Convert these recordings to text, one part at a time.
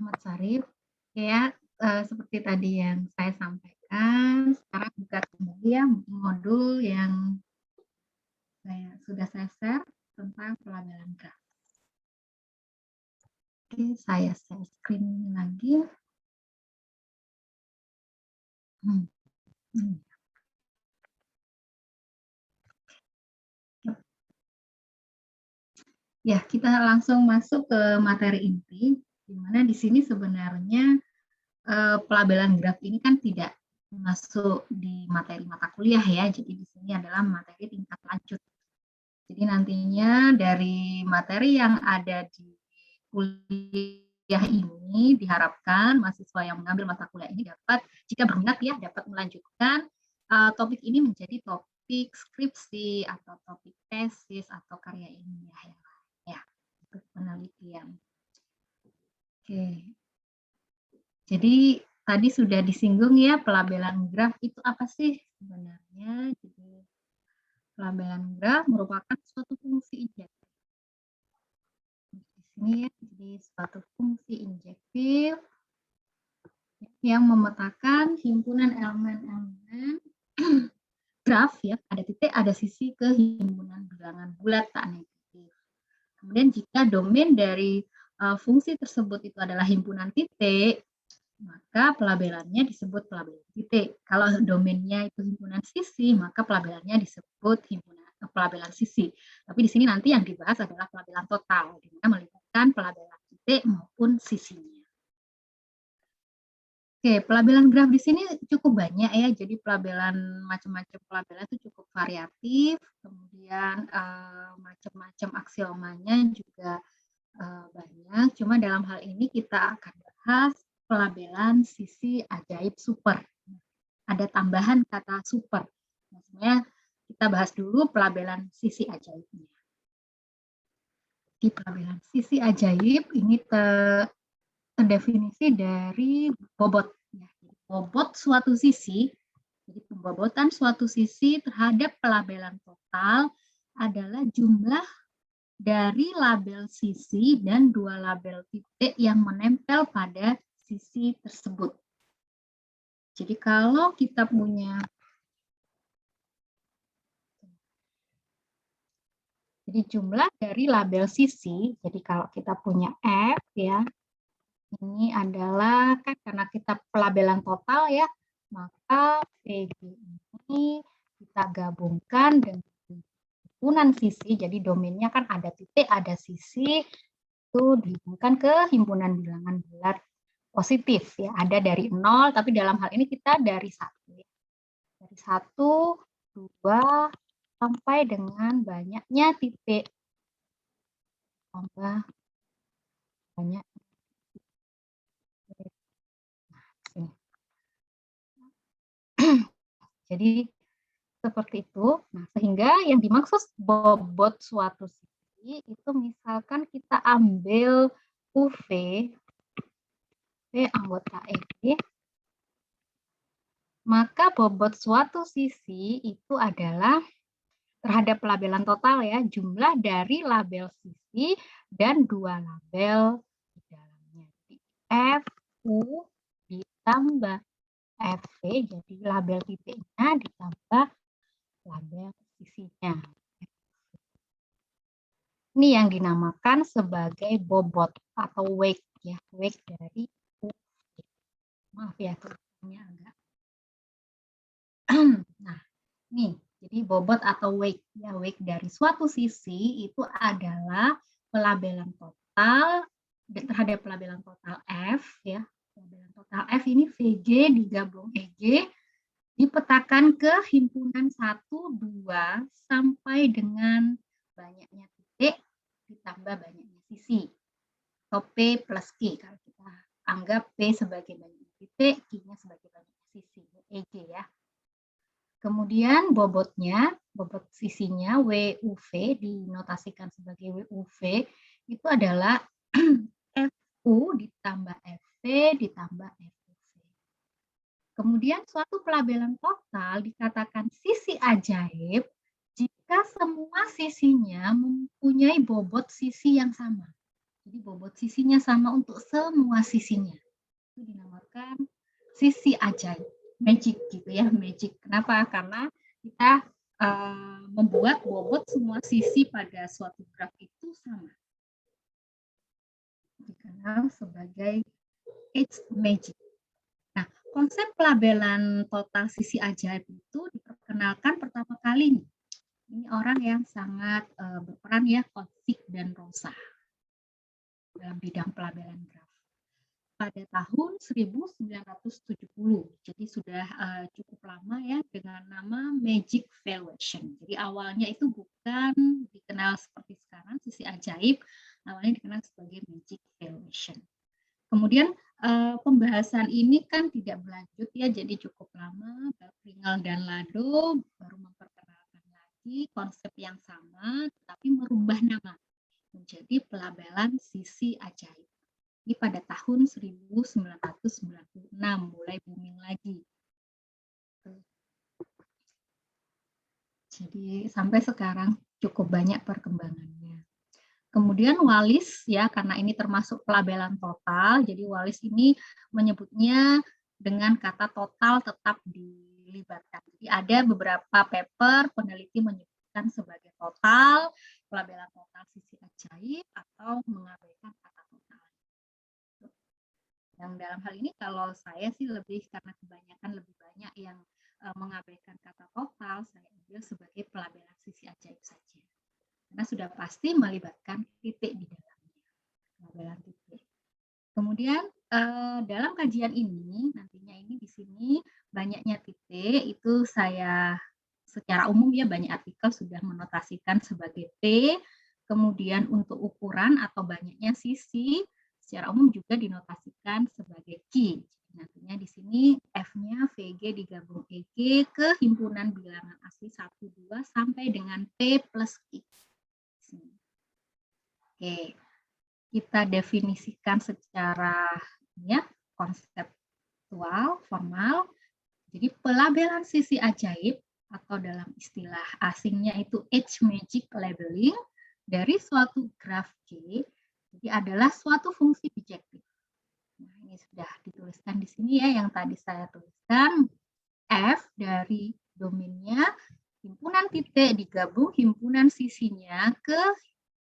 Ahmad Syarif. Ya, seperti tadi yang saya sampaikan, sekarang buka kembali ya modul yang sudah saya share tentang pelabelan graf. Oke, saya share screen lagi. Ya, kita langsung masuk ke materi inti, di mana di sini sebenarnya pelabelan graf ini kan tidak masuk di materi mata kuliah ya, jadi di sini adalah materi tingkat lanjut. Jadi nantinya dari materi yang ada di kuliah ini diharapkan mahasiswa yang mengambil mata kuliah ini dapat, jika berminat ya, dapat melanjutkan topik ini menjadi topik skripsi atau topik tesis atau karya ilmiah yang lain ya, untuk penelitian. Oke. Jadi tadi sudah disinggung ya, pelabelan graf itu apa sih sebenarnya? Jadi pelabelan graf merupakan suatu fungsi injektif. Di sini ya, jadi suatu fungsi injektif yang memetakan himpunan elemen-elemen graf ya, ada titik, ada sisi ke himpunan bilangan bulat tak negatif. Kemudian jika domain dari fungsi tersebut itu adalah himpunan titik, maka pelabelannya disebut pelabelan titik. Kalau domainnya itu himpunan sisi, maka pelabelannya disebut pelabelan sisi. Tapi di sini nanti yang dibahas adalah pelabelan total, di mana melibatkan pelabelan titik maupun sisinya. Oke, pelabelan graf di sini cukup banyak ya. Jadi pelabelan macam-macam pelabelan itu cukup variatif. Kemudian macam-macam aksiomanya juga banyak. Cuma dalam hal ini kita akan bahas pelabelan sisi ajaib super. Ada tambahan kata super. Maksudnya kita bahas dulu pelabelan sisi ajaibnya. Di pelabelan sisi ajaib ini terdefinisi dari bobot. Bobot suatu sisi, jadi pembobotan suatu sisi terhadap pelabelan total adalah jumlah dari label sisi dan dua label titik yang menempel pada sisi tersebut. Jadi kalau kita punya, jadi jumlah dari label sisi, jadi kalau kita punya F ya, ini adalah kan karena kita pelabelan total ya, maka PG ini kita gabungkan dengan himpunan sisi, jadi domainnya kan ada titik, ada sisi, itu dihubungkan ke himpunan bilangan bulat positif ya, ada dari 0, tapi dalam hal ini kita dari 1. Dari 1, 2, sampai dengan banyaknya titik. Tambah banyak. Jadi seperti itu. Nah, sehingga yang dimaksud bobot suatu sisi itu misalkan kita ambil UV anggota EG, maka bobot suatu sisi itu adalah terhadap pelabelan total ya, jumlah dari label sisi dan dua label di dalamnya. F, U ditambah FV, jadi label titiknya ditambah label sisinya. Ini yang dinamakan sebagai bobot atau weight ya, weight dari UV. Maaf ya, tulisannya agak. Nah, nih, jadi bobot atau weight ya, weight dari suatu sisi itu adalah pelabelan total terhadap pelabelan total F ya. Pelabelan total F ini VG digabung EG dipetakan ke himpunan 1, 2 sampai dengan banyaknya titik ditambah banyaknya sisi. Atau P plus Q kalau kita anggap P sebagai banyaknya titik, Q-nya sebagai banyaknya sisi, EG ya. Kemudian bobotnya, bobot sisinya WUV dinotasikan sebagai WUV itu adalah FU ditambah FV ditambah FUV. Kemudian suatu pelabelan total dikatakan sisi ajaib jika semua sisinya mempunyai bobot sisi yang sama. Jadi bobot sisinya sama untuk semua sisinya. Itu dinamakan sisi ajaib, magic gitu ya, magic. Kenapa? Karena kita membuat bobot semua sisi pada suatu graf itu sama. Dikenal sebagai H magic. Nah, konsep pelabelan total sisi ajaib itu diperkenalkan pertama kali nih. Ini orang yang sangat berperan ya, Kotsik dan Rosa dalam bidang pelabelan graf pada tahun 1970. Jadi sudah cukup lama ya dengan nama Magic Valuation. Jadi awalnya itu bukan dikenal seperti sekarang sisi ajaib, awalnya dikenal sebagai Magic Valuation. Kemudian pembahasan ini kan tidak berlanjut ya, jadi cukup lama. Pringle dan Lado baru memperkenalkan lagi konsep yang sama, tapi merubah nama menjadi pelabelan sisi ajaib. Ini pada tahun 1996 mulai booming lagi. Jadi sampai sekarang cukup banyak perkembangannya. Kemudian Wallis ya, karena ini termasuk pelabelan total, jadi Wallis ini menyebutnya dengan kata total tetap dilibatkan. Jadi ada beberapa paper peneliti menyebutkan sebagai total, pelabelan total sisi ajaib, atau mengabaikan kata total. Yang dalam hal ini kalau saya sih lebih karena kebanyakan lebih banyak yang mengabaikan kata total, saya ambil sebagai pelabelan sisi ajaib saja. Karena sudah pasti melibatkan titik di dalamnya, pelabelan titik. Kemudian dalam kajian ini, nantinya ini di sini banyaknya titik, itu saya secara umum ya banyak artikel sudah menotasikan sebagai T, kemudian untuk ukuran atau banyaknya sisi, secara umum juga dinotasikan sebagai Q. Nantinya di sini F-nya VG digabung EG ke himpunan bilangan asli 1, 2 sampai dengan P plus Q. Oke, kita definisikan secara ya konseptual, formal. Jadi pelabelan sisi ajaib atau dalam istilah asingnya itu H magic labeling dari suatu graf G, jadi adalah suatu fungsi bijektif. Nah, ini sudah dituliskan di sini ya, yang tadi saya tuliskan. F dari domainnya himpunan titik digabung himpunan sisinya ke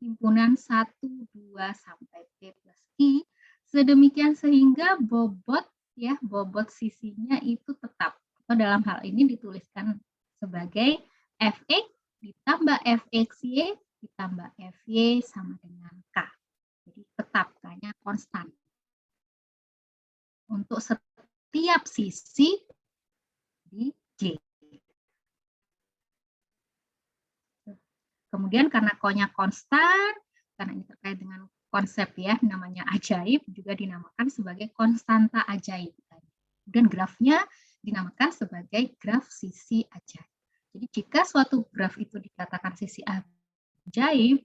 himpunan 1, 2 sampai P plus I, sedemikian sehingga bobot ya, bobot sisinya itu tetap. Atau dalam hal ini dituliskan sebagai Fx ditambah Fxy ditambah Fy sama dengan K. Jadi tetap K-nya konstan. Untuk setiap sisi di J. Kemudian karena Ko-nya konstan, karena ini terkait dengan konsep ya, namanya ajaib, juga dinamakan sebagai konstanta ajaib. Kemudian grafnya dinamakan sebagai graf sisi ajaib. Jadi jika suatu graf itu dikatakan sisi ajaib,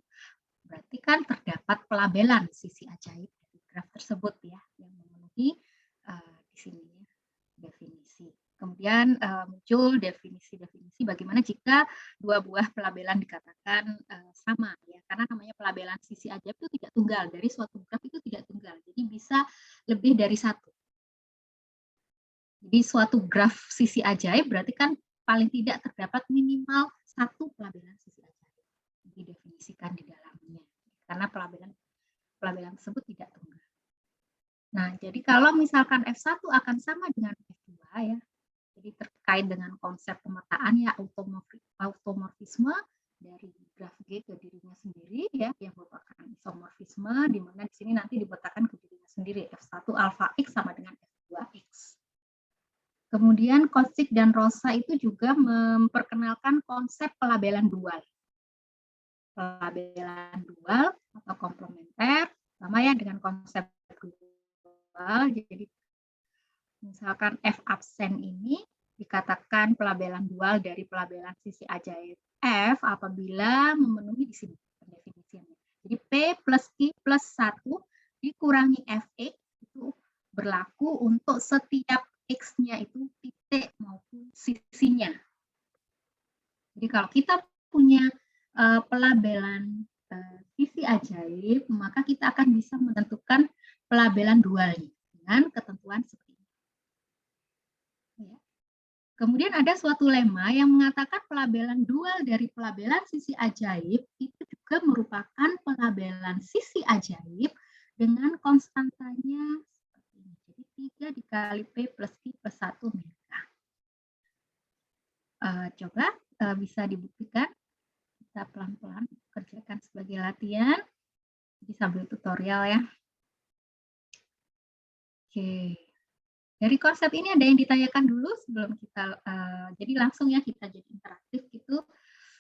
berarti kan terdapat pelabelan sisi ajaib dari graf tersebut ya, yang memenuhi di sini ya, definisi. Kemudian muncul definisi-definisi bagaimana jika dua buah pelabelan dikatakan sama ya, karena namanya pelabelan sisi ajaib itu tidak tunggal, dari suatu graf itu tidak tunggal, jadi bisa lebih dari satu. Jadi suatu graf sisi ajaib berarti kan paling tidak terdapat minimal satu pelabelan sisi ajaib didefinisikan di dalamnya, karena pelabelan tersebut tidak tunggal. Nah, jadi kalau misalkan F1 akan sama dengan F2 ya, jadi terkait dengan konsep pemetaan ya, automorfisme dari graf G ke dirinya sendiri ya, yang merupakan isomorfisme, di mana di sini nanti dipetakan ke dirinya sendiri, F1 alfa X sama dengan F2X. Kemudian Kotsik dan Rosa itu juga memperkenalkan konsep pelabelan dual. Pelabelan dual atau komplementer, sama ya dengan konsep dual, jadi misalkan F absen ini dikatakan pelabelan dual dari pelabelan sisi ajaib F apabila memenuhi di sini pendefinisiannya. Jadi P plus Q plus 1 dikurangi Fx itu berlaku untuk setiap X-nya itu titik maupun sisinya. Jadi kalau kita punya pelabelan sisi ajaib, maka kita akan bisa menentukan pelabelan dualnya dengan ketentuan seperti ini. Ya. Kemudian ada suatu lemma yang mengatakan pelabelan dual dari pelabelan sisi ajaib itu juga merupakan pelabelan sisi ajaib dengan konstantanya seperti ini. Jadi 3 dikali P plus Q plus 1 mega. Coba bisa dibuktikan. Kita pelan-pelan kerjakan sebagai latihan. Jadi sambil tutorial ya. Oke. Dari konsep ini ada yang ditanyakan dulu sebelum kita, jadi langsung ya kita jadi interaktif gitu,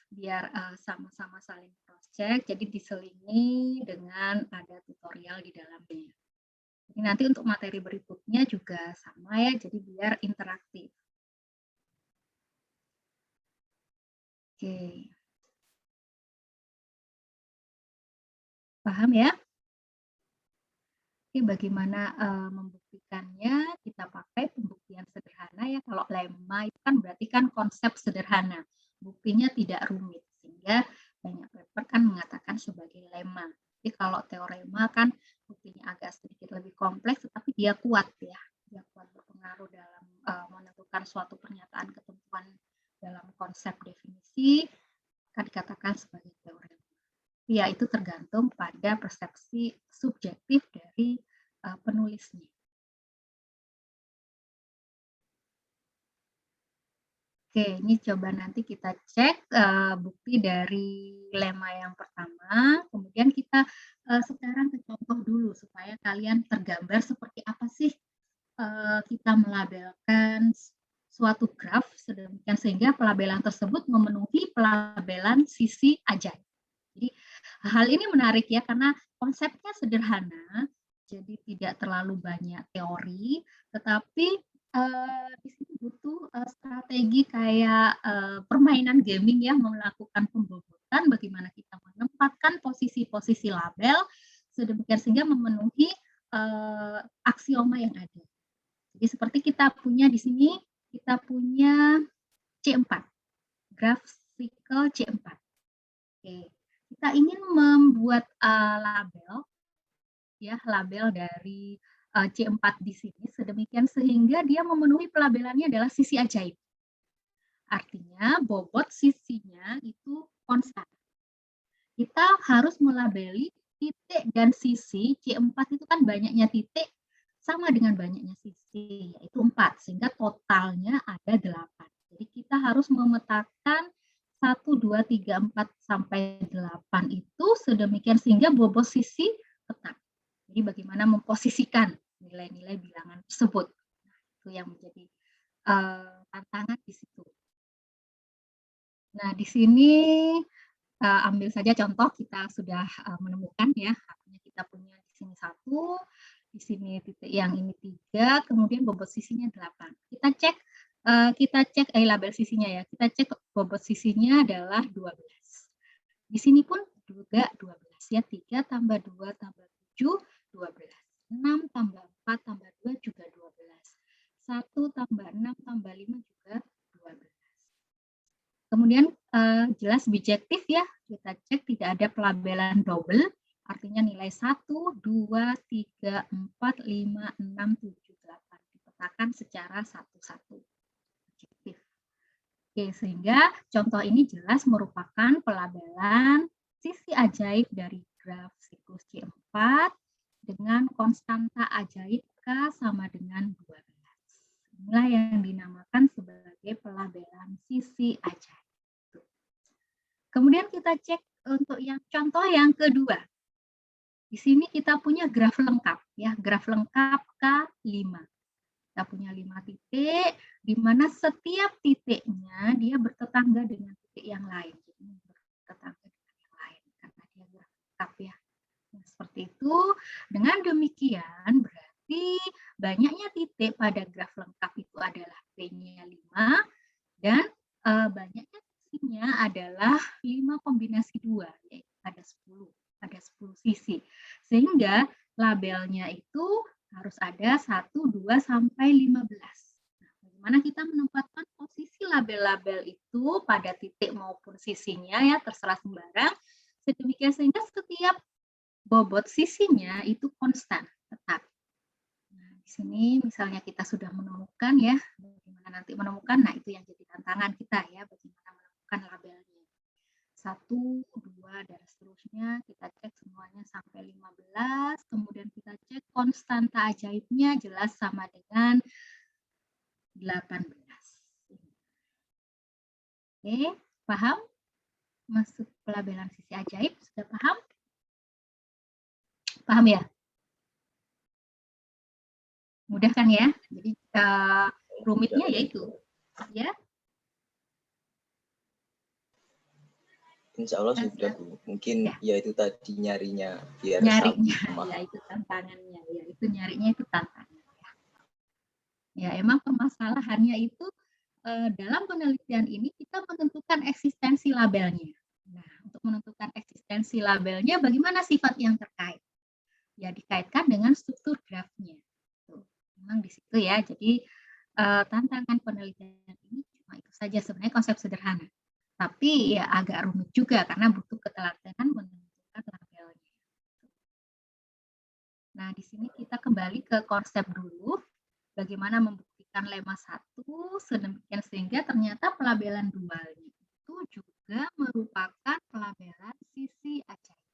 biar sama-sama saling cross check, jadi diselingi dengan ada tutorial di dalamnya. Jadi nanti untuk materi berikutnya juga sama ya, jadi biar interaktif. Oke. Paham ya? Oke, bagaimana membuktikannya? Kita pakai pembuktian sederhana ya. Kalau lemma itu kan berarti kan konsep sederhana. Buktinya tidak rumit. Sehingga banyak paper kan mengatakan sebagai lemma. Tapi kalau teorema kan buktinya agak sedikit lebih kompleks, tetapi dia kuat ya. Dia kuat berpengaruh dalam menentukan suatu pernyataan ketentuan dalam konsep definisi, kan dikatakan sebagai teorema. Ya, itu tergantung pada persepsi subjektif dari penulisnya. Oke, ini coba nanti kita cek bukti dari lemma yang pertama, kemudian kita sekarang ke contoh dulu supaya kalian tergambar seperti apa sih kita melabelkan suatu graf sedemikian sehingga pelabelan tersebut memenuhi pelabelan sisi ajaib. Jadi hal ini menarik ya karena konsepnya sederhana, jadi tidak terlalu banyak teori, tetapi di sini butuh strategi kayak permainan gaming ya, melakukan pembobotan, bagaimana kita menempatkan posisi-posisi label sedemikian sehingga memenuhi aksioma yang ada. Jadi seperti kita punya di sini, kita punya C4, graf circle C4. Oke. Kita ingin membuat label ya, label dari C4 di sini sedemikian sehingga dia memenuhi pelabelannya adalah sisi ajaib. Artinya bobot sisinya itu konstan. Kita harus melabeli titik dan sisi C4 itu kan banyaknya titik sama dengan banyaknya sisi, yaitu 4, sehingga totalnya ada 8. Jadi kita harus memetakan 1, 2, 3, 4, sampai 8 itu sedemikian sehingga bobot sisi tetap. Jadi bagaimana memposisikan nilai-nilai bilangan tersebut. Nah, itu yang menjadi tantangan di situ. Nah, di sini ambil saja contoh kita sudah menemukan ya, artinya kita punya di sini 1, di sini titik yang ini 3, kemudian bobot sisinya 8. Kita cek label sisinya ya. Kita cek bobot sisinya adalah 12. Di sini pun juga 12 ya. 3 tambah 2 tambah 7, 12. 6 tambah 4 tambah 2 juga 12. 1 tambah 6 tambah 5 juga 12. Kemudian jelas bijektif ya. Kita cek tidak ada pelabelan double. Artinya nilai 1, 2, 3, 4, 5, 6, 7, 8. Dipetakan secara satu-satu. Oke, sehingga contoh ini jelas merupakan pelabelan sisi ajaib dari graf siklus C4 dengan konstanta ajaib K sama dengan 12. Inilah yang dinamakan sebagai pelabelan sisi ajaib. Kemudian kita cek untuk yang contoh yang kedua. Di sini kita punya graf lengkap ya, graf lengkap K5. Kita punya 5 titik, di mana setiap titiknya dia bertetangga dengan titik yang lain. Jadi bertetangga dengan yang lain, karena dia graf lengkap ya. Nah, seperti itu. Dengan demikian, berarti banyaknya titik pada graf lengkap itu adalah P-nya 5, dan banyaknya sisinya adalah 5 kombinasi 2, yaitu ada 10. Ada 10 sisi. Sehingga labelnya itu harus ada 1, 2, sampai 15. Nah, bagaimana kita menempatkan posisi label-label itu pada titik maupun sisinya ya, terserah sembarang, Sedemikian sehingga setiap bobot sisinya itu konstan, tetap. Nah, di sini misalnya kita sudah menemukan ya, bagaimana nanti menemukan, nah itu yang jadi tantangan kita ya, bagaimana menemukan labelnya. 1, 2, dan seterusnya, kita cek semuanya sampai 15, kemudian kita cek konstanta ajaibnya jelas sama dengan 18. Oke, paham? Masuk pelabelan sisi ajaib, sudah paham? Paham ya? Mudah kan ya? Jadi rumitnya yaitu ya. Insya Allah sudah Bu. Mungkin ya itu tadi nyarinya biar nyarinya ya itu tantangannya ya, itu nyarinya itu tantangannya. Ya emang permasalahannya itu dalam penelitian ini kita menentukan eksistensi labelnya. Nah, untuk menentukan eksistensi labelnya bagaimana sifat yang terkait? Ya dikaitkan dengan struktur grafnya. Memang di situ ya. Jadi tantangan penelitian ini cuma itu saja, sebenarnya konsep sederhana. Tapi ya agak rumit juga karena butuh ketelatenan menentukan labelnya. Nah, di sini kita kembali ke konsep dulu. Bagaimana membuktikan lemma 1 sedemikian sehingga ternyata pelabelan dualnya itu juga merupakan pelabelan sisi ajaib.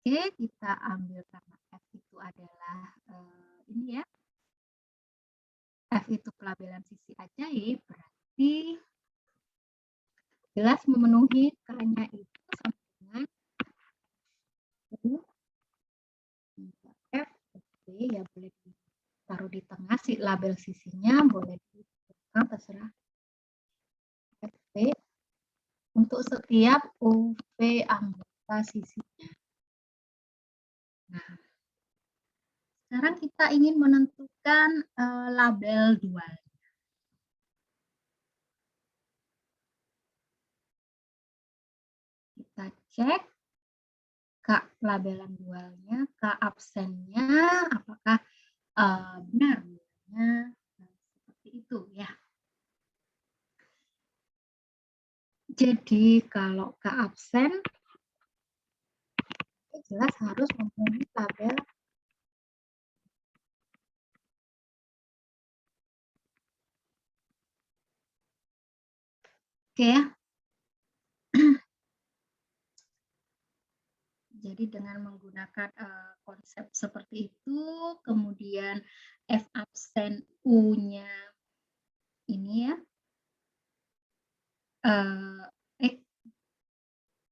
Oke, kita ambil karena F itu adalah ini ya. F itu pelabelan sisi ajaib, berarti jelas memenuhi K-nya itu sama dengan U F, B, ya boleh ditaruh di tengah si label sisinya, boleh di tengah, terserah. FP untuk setiap UV anggota sisinya. Nah, sekarang kita ingin menentukan label dual. Kita cek K pelabelan dualnya, K absennya, apakah benar dualnya seperti itu ya. Jadi kalau K absen jelas harus memenuhi label oke ya. Jadi dengan menggunakan konsep seperti itu, kemudian F absen U-nya ini ya,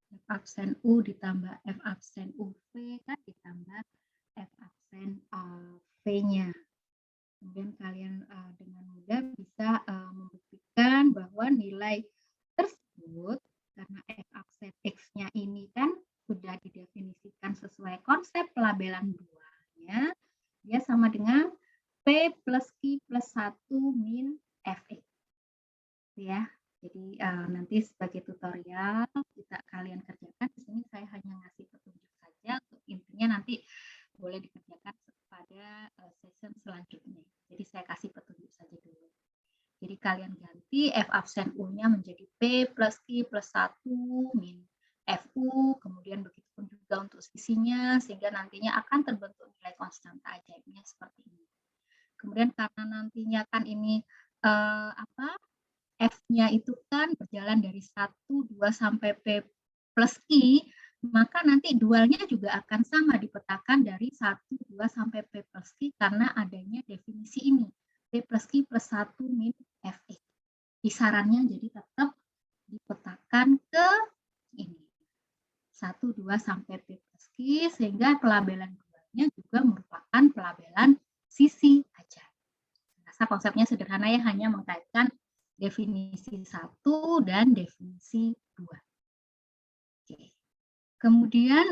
F absen U ditambah F absen UV kan ditambah F absen V-nya. Kemudian kalian dengan mudah bisa membuktikan bahwa nilai tersebut karena F absen X-nya ini kan sudah didefinisikan sesuai konsep pelabelan dualnya, dia sama dengan P plus Q plus 1 min Fx. Ya, jadi nanti sebagai tutorial kita kalian kerjakan. Di sini saya hanya ngasih petunjuk saja, untuk intinya nanti boleh dikerjakan pada session selanjutnya. Jadi saya kasih petunjuk saja dulu. Jadi kalian ganti F absen U-nya menjadi P plus Q plus 1 min FU, kemudian begitupun juga untuk sisinya, sehingga nantinya akan terbentuk nilai konstanta ajaibnya seperti ini. Kemudian karena nantinya kan ini F-nya itu kan berjalan dari 1, 2 sampai P plus I, maka nanti dualnya juga akan sama dipetakan dari 1, 2 sampai P plus I karena adanya definisi ini. P plus I plus 1 min Fx. Kisarannya jadi tetap dipetakan ke ini. 1, 2 sampai P plus I sehingga pelabelan dualnya juga merupakan pelabelan sisi aja. Rasa konsepnya sederhana ya, hanya mengkaitkan definisi 1 dan definisi 2. Oke. Kemudian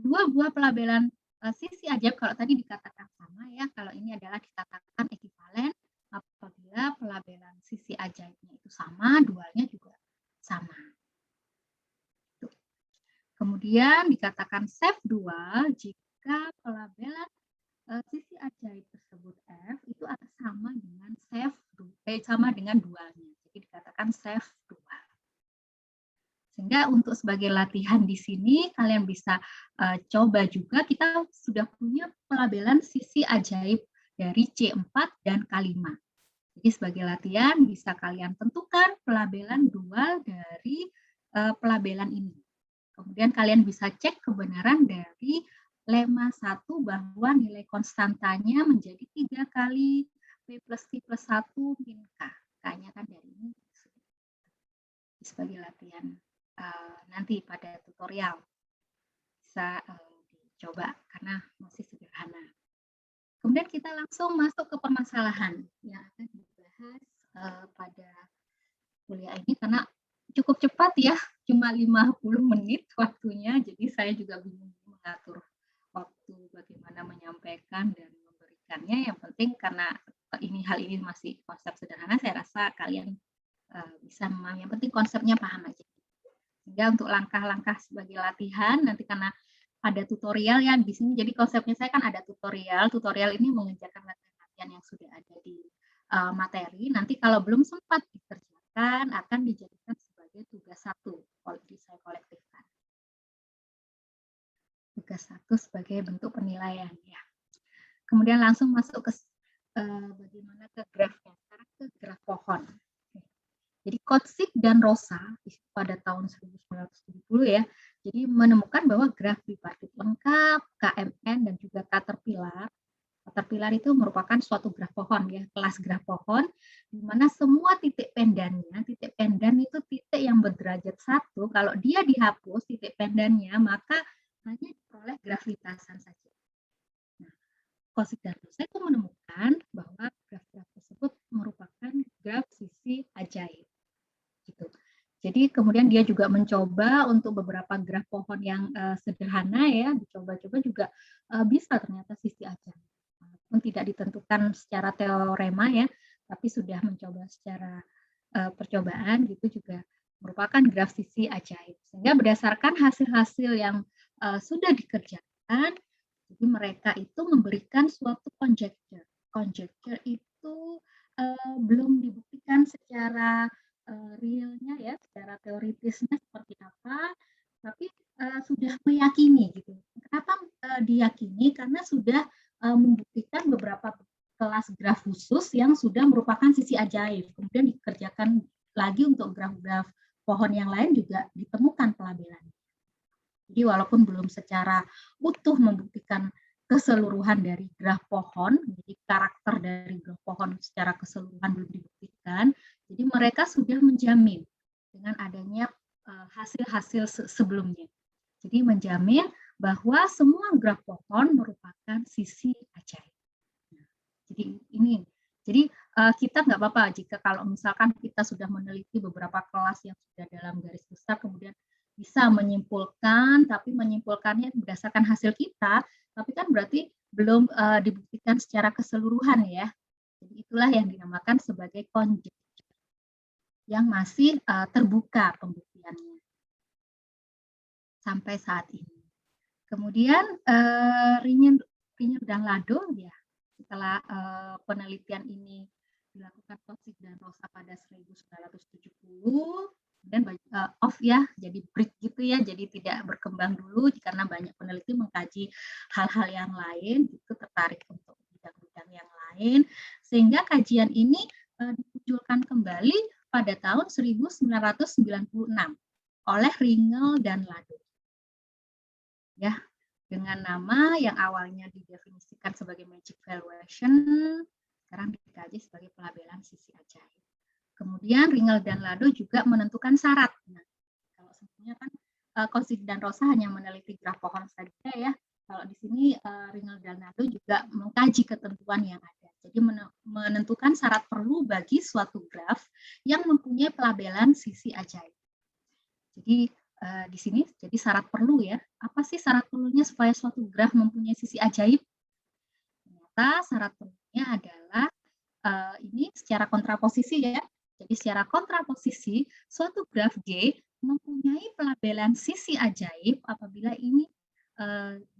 dua buah pelabelan sisi ajaib kalau tadi dikatakan sama ya, kalau ini adalah dikatakan ekivalen apabila pelabelan sisi ajaibnya itu sama, dualnya juga sama. Kemudian dikatakan safe dual jika pelabelan sisi ajaib tersebut F itu akan sama dengan sama dengan dualnya. Jadi dikatakan safe dual. Sehingga untuk sebagai latihan di sini kalian bisa coba juga, kita sudah punya pelabelan sisi ajaib dari C4 dan K5. Jadi sebagai latihan bisa kalian tentukan pelabelan dual dari pelabelan ini. Kemudian kalian bisa cek kebenaran dari lemma 1 bahwa nilai konstantanya menjadi 3 kali P plus Q plus 1 min K. K-nya kan dari ini. Sebagai latihan nanti pada tutorial. Bisa dicoba karena masih sederhana. Kemudian kita langsung masuk ke permasalahan yang akan dibahas pada kuliah ini karena cukup cepat ya, cuma 50 menit waktunya, jadi saya juga bingung mengatur waktu bagaimana menyampaikan dan memberikannya. Yang penting karena hal ini masih konsep sederhana, saya rasa kalian bisa memahami. Yang penting konsepnya paham aja. Sehingga untuk langkah-langkah sebagai latihan nanti karena ada tutorial ya di sini. Jadi konsepnya saya kan ada tutorial. Tutorial ini mengerjakan latihan yang sudah ada di materi. Nanti kalau belum sempat dikerjakan akan dijadikan sebagai tugas 1 kalau saya kolektifkan. Tugas 1 sebagai bentuk penilaian ya. Kemudian langsung masuk ke bagaimana ke grafnya. Sekarang ke graf pohon. Jadi Kotsik dan Rosa pada tahun 1970 ya, jadi menemukan bahwa graf bipartit lengkap, KMN dan juga Caterpillar. Caterpillar itu merupakan suatu graf pohon ya, kelas graf pohon, di mana semua titik pendannya, titik pendan itu titik yang berderajat 1, kalau dia dihapus titik pendannya, maka hanya diperoleh graf lintasan saja. Nah, Kotsik dan Rosa itu menemukan bahwa graf-graf tersebut merupakan graf sisi ajaib. Gitu. Jadi kemudian dia juga mencoba untuk beberapa graf pohon yang sederhana ya, dicoba-coba juga bisa ternyata sisi ajaib. Walaupun tidak ditentukan secara teorema ya, tapi sudah mencoba secara percobaan gitu juga merupakan graf sisi ajaib. Sehingga berdasarkan hasil-hasil yang sudah dikerjakan, jadi mereka itu memberikan suatu conjecture. Conjecture itu belum dibuktikan secara realnya ya, secara teoritisnya seperti apa, tapi sudah meyakini gitu. Kenapa diyakini? Karena sudah membuktikan beberapa kelas graf khusus yang sudah merupakan sisi ajaib. Kemudian dikerjakan lagi untuk graf-graf pohon yang lain juga ditemukan pelabelan. Jadi walaupun belum secara utuh membuktikan keseluruhan dari graf pohon, jadi karakter dari graf pohon secara keseluruhan belum dibuktikan, jadi mereka sudah menjamin dengan adanya hasil-hasil sebelumnya. Jadi menjamin bahwa semua graf pohon merupakan sisi ajaib. Nah, jadi ini, jadi kita nggak apa-apa jika kalau misalkan kita sudah meneliti beberapa kelas yang sudah dalam garis besar, kemudian bisa menyimpulkan, tapi menyimpulkannya berdasarkan hasil kita, tapi kan berarti belum dibuktikan secara keseluruhan ya. Jadi itulah yang dinamakan sebagai conjecture, yang masih terbuka pembuktiannya sampai saat ini. Kemudian Rinyer dan Lado ya, setelah penelitian ini dilakukan Kotsik dan Rosa pada 1970, dan off ya, jadi break gitu ya, jadi tidak berkembang dulu karena banyak peneliti mengkaji hal-hal yang lain, gitu tertarik untuk bidang-bidang yang lain, sehingga kajian ini dimunculkan kembali pada tahun 1996 oleh Ringel dan Lado. Ya, dengan nama yang awalnya didefinisikan sebagai magic valuation, sekarang dikaji sebagai pelabelan sisi ajaib. Kemudian Ringel dan Lado juga menentukan syarat. Nah, kalau sebelumnya kan Kotsik dan Rosa hanya meneliti graf pohon saja ya. Kalau di sini Ringel dan Lado juga mengkaji ketentuan yang ada. Jadi menentukan syarat perlu bagi suatu graf yang mempunyai pelabelan sisi ajaib. Jadi di sini jadi syarat perlu ya. Apa sih syarat perlunya supaya suatu graf mempunyai sisi ajaib? Ternyata syarat perlunya adalah ini secara kontraposisi ya. Jadi secara kontraposisi, suatu graf G mempunyai pelabelan sisi ajaib apabila ini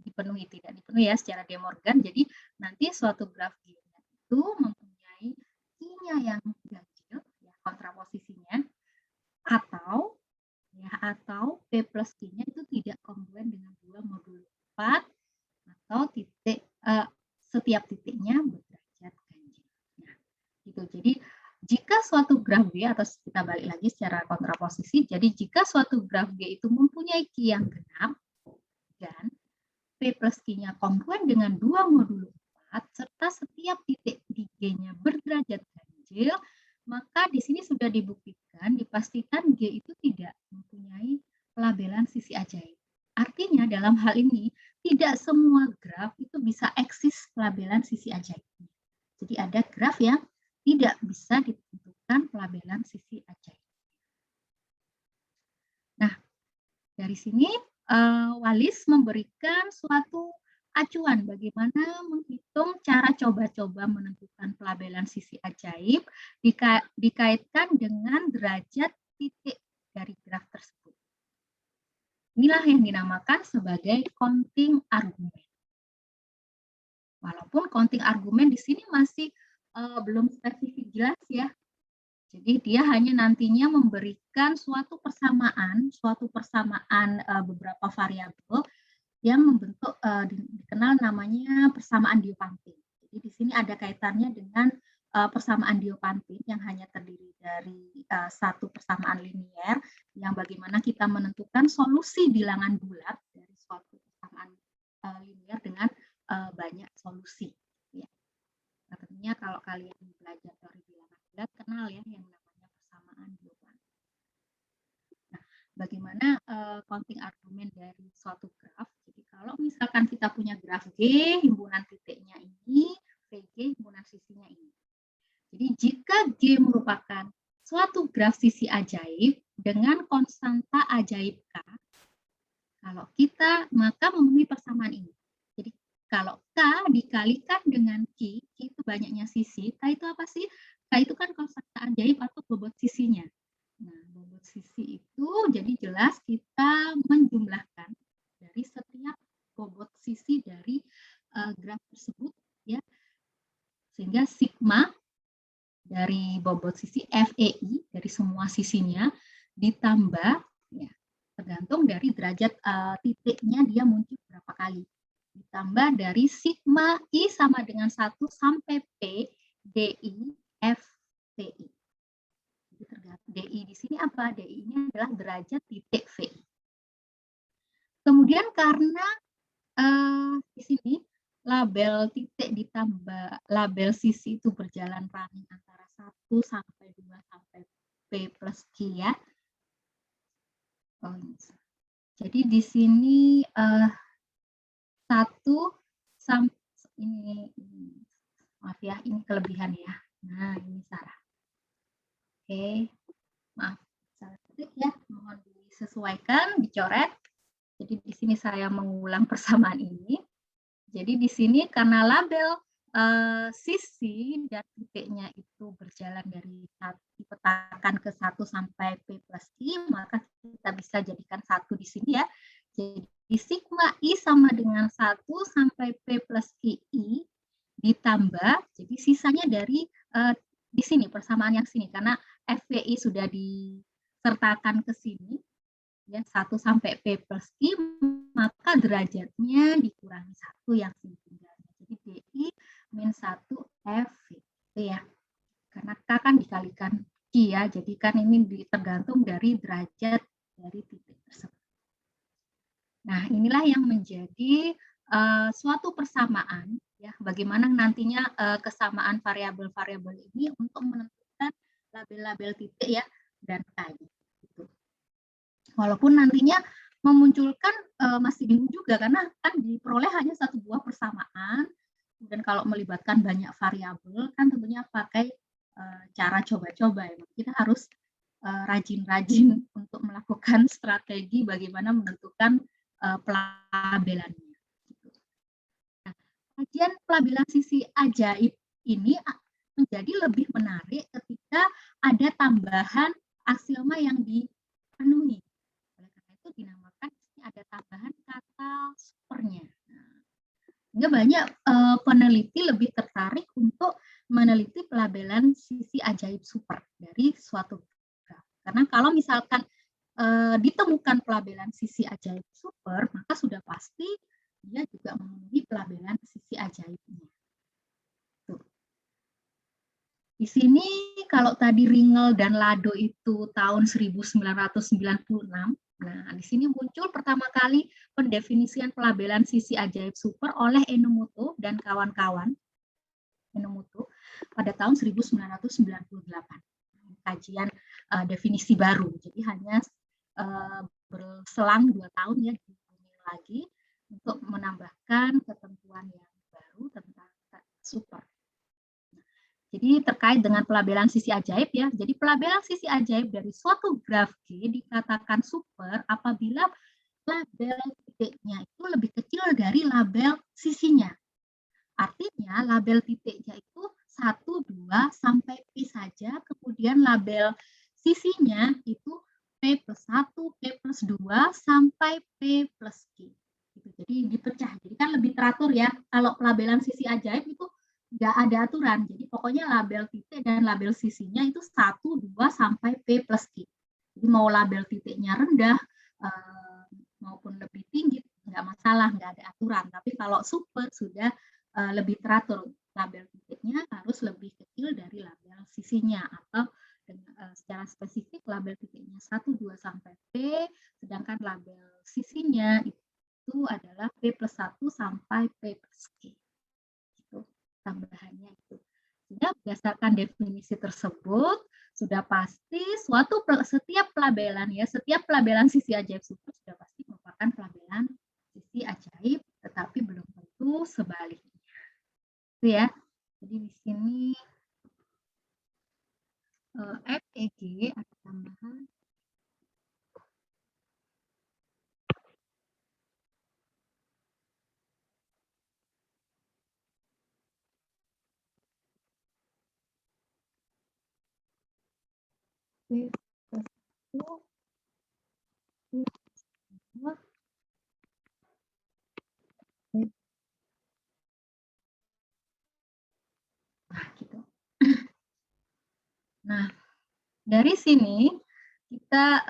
dipenuhi, tidak dipenuhi ya secara De Morgan. Jadi nanti suatu graf G itu mempunyai I-nya yang ganjil, ya, kontraposisinya, atau ya, atau P plus Q-nya itu tidak kongruen dengan 2 modulo 4 atau setiap titiknya berderajat ganjil. Nah, gitu. Jadi jika suatu graf G, atau kita balik lagi secara kontraposisi, jadi jika suatu graf G itu mempunyai Q yang genap dan P plus Q-nya kongruen dengan 2 modulo 4 serta setiap titik di G-nya berderajat ganjil, maka di sini sudah dibuktikan, dipastikan G itu tidak mempunyai pelabelan sisi ajaib. Artinya dalam hal ini tidak semua graf itu bisa eksis pelabelan sisi ajaibnya. Jadi ada graf yang tidak bisa ditentukan pelabelan sisi ajaib. Nah, dari sini Wallis memberikan suatu acuan bagaimana menghitung cara coba-coba menentukan pelabelan sisi ajaib dikaitkan dengan derajat titik dari graf tersebut. Inilah yang dinamakan sebagai counting argumen. Walaupun counting argumen di sini masih belum spesifik jelas ya. Jadi dia hanya nantinya memberikan suatu persamaan beberapa variabel yang membentuk dikenal namanya persamaan Diophantine. Jadi di sini ada kaitannya dengan persamaan Diophantine yang hanya terdiri dari satu persamaan linier yang bagaimana kita menentukan solusi bilangan bulat dari suatu persamaan linier dengan banyak solusi. Ya. Nah, tentunya kalau kalian belajar teori bilangan bulat kenal ya yang namanya persamaan Diophantine. Nah, bagaimana counting argumen dari suatu graf? Jadi kalau misalkan kita punya graf G, himpunan titiknya ini, VG, himpunan sisinya ini. Jadi jika G merupakan suatu graf sisi ajaib dengan konstanta ajaib K, kalau kita maka memenuhi persamaan ini. Jadi kalau K dikalikan dengan Q itu banyaknya sisi, K itu apa sih? K itu kan konstanta ajaib atau bobot sisinya. Nah, bobot sisi itu jadi jelas kita menjumlahkan dari setiap bobot sisi dari graf tersebut ya. Sehingga sigma dari bobot sisi FEI dari semua sisinya ditambah ya, tergantung dari derajat titiknya dia muncul berapa kali. Ditambah dari sigma I sama dengan 1 sampai P DI FPI. Jadi tergantung DI di sini apa? DI ini adalah derajat titik VI. Kemudian karena di sini label titik ditambah label sisi itu berjalan running antara 1 sampai 2 sampai P plus Q ya. Jadi di sini 1 sampai ini maaf ya, ini kelebihan ya. Nah, ini Sarah. Oke, maaf salah ketik ya, mohon disesuaikan, dicoret. Jadi di sini saya mengulang persamaan ini. Jadi di sini karena label sisi dan titiknya itu berjalan dari dipetakan ke 1 sampai P plus Q, maka kita bisa jadikan 1 di sini ya. Jadi sigma I sama dengan 1 sampai P plus QI ditambah, jadi sisanya dari di sini, persamaan yang sini, karena FPI sudah disertakan ke sini, ya 1 sampai P plus Q, maka derajatnya dikurangi 1 yang sini tinggalnya. Jadi DI min 1 F itu ya. Karena K kan dikalikan Q ya, jadi kan ini tergantung dari derajat dari titik tersebut. Nah, inilah yang menjadi suatu persamaan ya, bagaimana nantinya kesamaan variabel-variabel ini untuk menentukan label-label titik ya dan K. Gitu. Walaupun nantinya memunculkan masih bingung juga karena kan diperoleh hanya satu buah persamaan, dan kalau melibatkan banyak variabel kan tentunya pakai cara coba-coba ya. Kita harus rajin-rajin untuk melakukan strategi bagaimana menentukan pelabelannya. Nah, kajian pelabelan sisi ajaib ini menjadi lebih menarik ketika ada tambahan aksioma yang dipenuhi. Oleh karena itu dinamakan ada tambahan kata supernya. Sehingga banyak peneliti lebih tertarik untuk meneliti pelabelan sisi ajaib super dari suatu graf. Karena kalau misalkan ditemukan pelabelan sisi ajaib super, maka sudah pasti dia juga memenuhi pelabelan sisi ajaibnya. Tuh. Di sini kalau tadi Ringel dan Lado itu tahun 1996, nah di sini muncul pertama kali pendefinisian pelabelan sisi ajaib super oleh Enomoto dan kawan-kawan Enomoto pada tahun 1998. Kajian definisi baru, jadi hanya berselang 2 tahun ya lagi untuk menambahkan ketentuan yang baru tentang super. Jadi terkait dengan pelabelan sisi ajaib ya. Jadi pelabelan sisi ajaib dari suatu graf G dikatakan super apabila label titiknya itu lebih kecil dari label sisinya. Artinya label titiknya itu 1, 2 sampai P saja, kemudian label sisinya itu P plus 1, P plus 2 sampai P plus Q. Jadi dipecah. Jadi kan lebih teratur ya. Kalau pelabelan sisi ajaib itu nggak ada aturan. Jadi pokoknya label titik dan label sisinya itu 1, 2 sampai P plus Q. Jadi mau label titiknya rendah maupun lebih tinggi nggak masalah, nggak ada aturan. Tapi kalau super sudah lebih teratur, label titiknya harus lebih kecil dari label sisinya atau secara spesifik label titiknya 1, 2 sampai P, sedangkan label sisinya itu adalah P plus 1 sampai P plus Q. Itu tambahannya itu. Sehingga berdasarkan definisi tersebut sudah pasti setiap pelabelan sisi ajaib super sudah pasti merupakan pelabelan sisi ajaib, tetapi belum tentu sebaliknya. Itu ya. Jadi di sini FEG ada tambahan. Nah, gitu. Nah, dari sini kita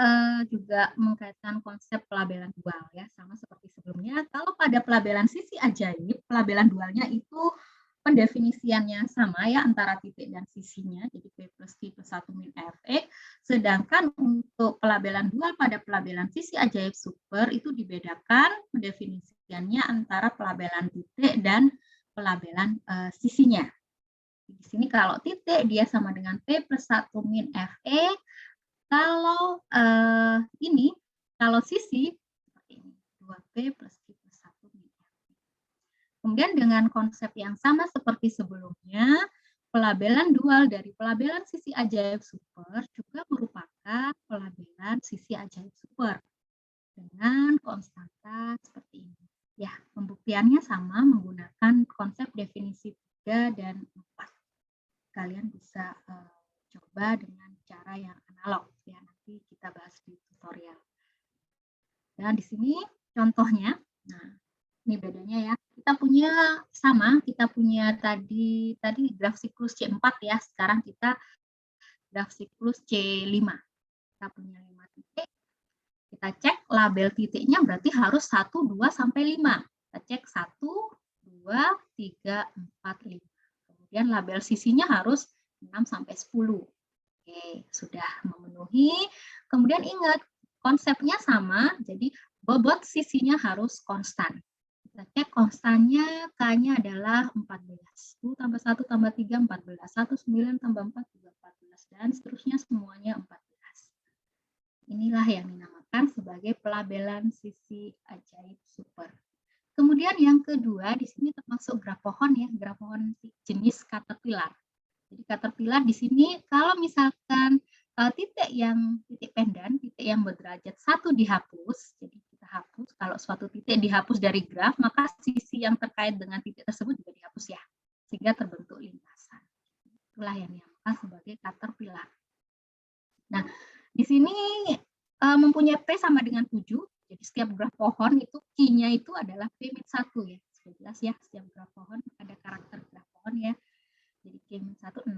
juga mengkaitkan konsep pelabelan dual ya, sama seperti sebelumnya. Kalau pada pelabelan sisi ajaib, pelabelan dualnya itu pendefinisiannya sama ya antara titik dan sisinya, jadi P plus Q plus 1 min Fx. Sedangkan untuk pelabelan dual pada pelabelan sisi ajaib super itu dibedakan pendefinisiannya antara pelabelan titik dan pelabelan sisinya. Di sini kalau titik dia sama dengan P plus 1 min Fe. Kalau ini, kalau sisi seperti ini, 2P plus Q plus 1 min Fe. Kemudian dengan konsep yang sama seperti sebelumnya, pelabelan dual dari pelabelan sisi ajaib super juga merupakan pelabelan sisi ajaib super dengan konstanta seperti ini. Ya, pembuktiannya sama menggunakan konsep definisi 3 dan 4. Kalian bisa coba dengan cara yang analog ya, nanti kita bahas di tutorial. Dan di sini contohnya, nah ini bedanya ya. Kita punya sama, kita punya tadi graf siklus C4 ya, sekarang kita graf siklus C5. Kita punya 5 titik. Kita cek label titiknya berarti harus 1, 2 sampai 5. Kita cek 1, 2, 3, 4, 5. Kemudian label sisinya harus 6 sampai 10. Oke, sudah memenuhi. Kemudian ingat, konsepnya sama, jadi bobot sisinya harus konstan. Kita cek konstannya, K-nya adalah 14. 10 tambah 1 tambah 3, 14. 1, 9 tambah 4, juga 14. Dan seterusnya semuanya 14. Inilah yang dinamakan sebagai pelabelan sisi ajaib super. Kemudian yang kedua, di sini termasuk graf pohon ya, graf pohon jenis caterpillar. Jadi caterpillar di sini kalau misalkan titik pendan, titik yang berderajat 1 dihapus, jadi kita hapus, kalau suatu titik dihapus dari graf, maka sisi yang terkait dengan titik tersebut juga dihapus ya, sehingga terbentuk lintasan. Itulah yang dinamakan sebagai caterpillar. Nah, di sini mempunyai P sama dengan 7, jadi setiap graf pohon itu Q-nya itu adalah P-1 ya. Sudah jelas ya, setiap graf pohon ada karakter graf pohon ya. Jadi Q-1 6.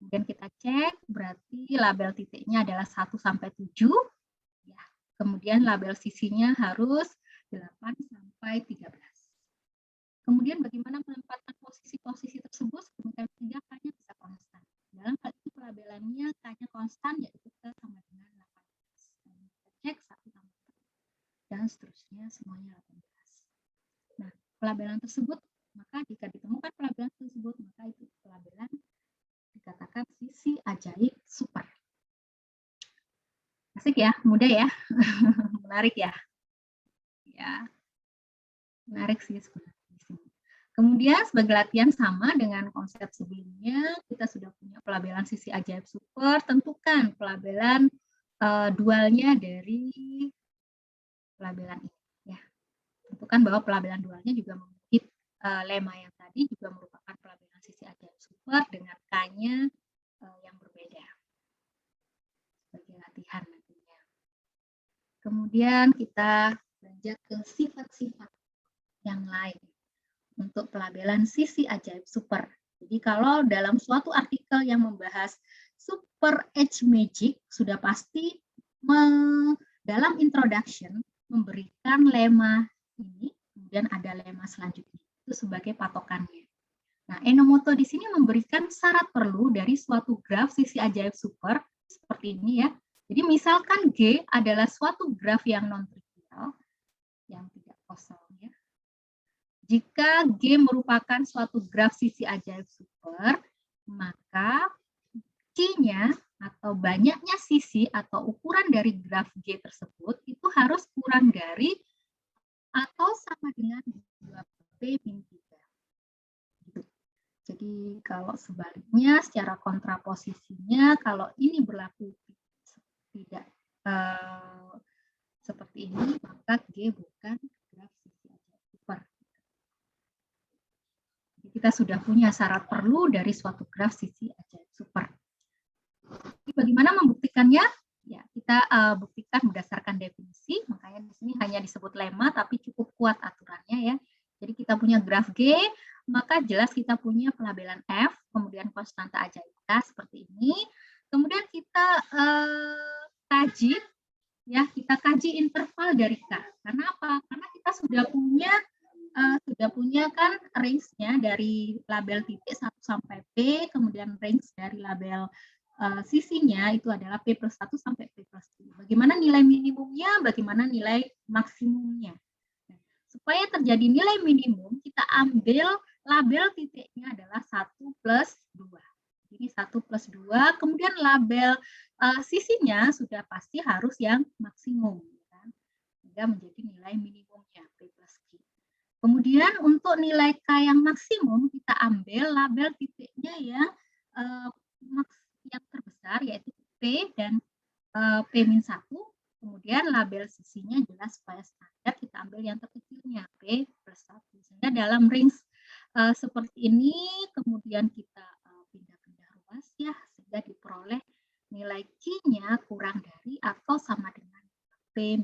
Kemudian kita cek berarti label titiknya adalah 1 sampai 7. Ya, Kemudian label sisinya harus 8 sampai 13. Kemudian bagaimana menempatkan posisi-posisi tersebut sehingga K-nya bisa konstan. Dalam hal ini pelabelannya K-nya konstan yaitu K sama dengan 18. Dan kita cek 1 tambah 1 dan seterusnya semuanya 18. Nah, pelabelan tersebut, maka jika ditemukan pelabelan tersebut, maka itu pelabelan dikatakan sisi ajaib super. Asik ya, mudah ya, menarik ya. Ya, menarik sih sebenarnya. Kemudian sebagai latihan sama dengan konsep sebelumnya, kita sudah punya pelabelan sisi ajaib super, tentukan pelabelan dualnya dari pelabelan ini. Ya. Tentukan bahwa pelabelan dualnya juga memiliki lema yang tadi juga merupakan pelabelan sisi ajaib super dengan K-nya yang berbeda. Sebagai latihan nantinya. Kemudian kita beranjak ke sifat-sifat yang lain untuk pelabelan sisi ajaib super. Jadi kalau dalam suatu artikel yang membahas super edge magic, sudah pasti dalam introduction memberikan lema ini, kemudian ada lema selanjutnya, itu sebagai patokannya. Nah, Enomoto di sini memberikan syarat perlu dari suatu graf sisi ajaib super, seperti ini ya. Jadi misalkan G adalah suatu graf yang non-trivial, yang tidak kosong ya. Jika G merupakan suatu graf sisi ajaib super, maka Q-nya atau banyaknya sisi atau ukuran dari graf G tersebut itu harus kurang dari atau sama dengan 2P min 3. Jadi kalau sebaliknya secara kontraposisinya, kalau ini berlaku tidak seperti ini, maka G bukan graf sisi ajaib super. Kita sudah punya syarat perlu dari suatu graf sisi ajaib super. Jadi bagaimana membuktikannya? Ya, kita buktikan berdasarkan definisi, makanya di sini hanya disebut lema, tapi cukup kuat aturannya ya. Jadi kita punya graf G, maka jelas kita punya pelabelan F, kemudian konstanta ajaib K seperti ini. Kemudian kita kaji, ya kita kaji interval dari K. Karena apa? Karena kita sudah punya kan range-nya dari label titik 1 sampai P, kemudian range dari label sisinya itu adalah P plus 1 sampai P plus 2. Bagaimana nilai minimumnya, bagaimana nilai maksimumnya. Nah, supaya terjadi nilai minimum, kita ambil label titiknya adalah 1 plus 2. Jadi 1 plus 2, kemudian label sisinya sudah pasti harus yang maksimum. Kan? Sehingga menjadi nilai minimumnya, P plus Q. Kemudian untuk nilai K yang maksimum, kita ambil label titiknya yang terbesar, yaitu P dan P-1. Kemudian label sisinya jelas supaya standar, kita ambil yang terkecilnya, P plus 1. Sehingga dalam range seperti ini, kemudian kita pindah-pindah ruas ya, sehingga diperoleh nilai Q-nya kurang dari atau sama dengan P-.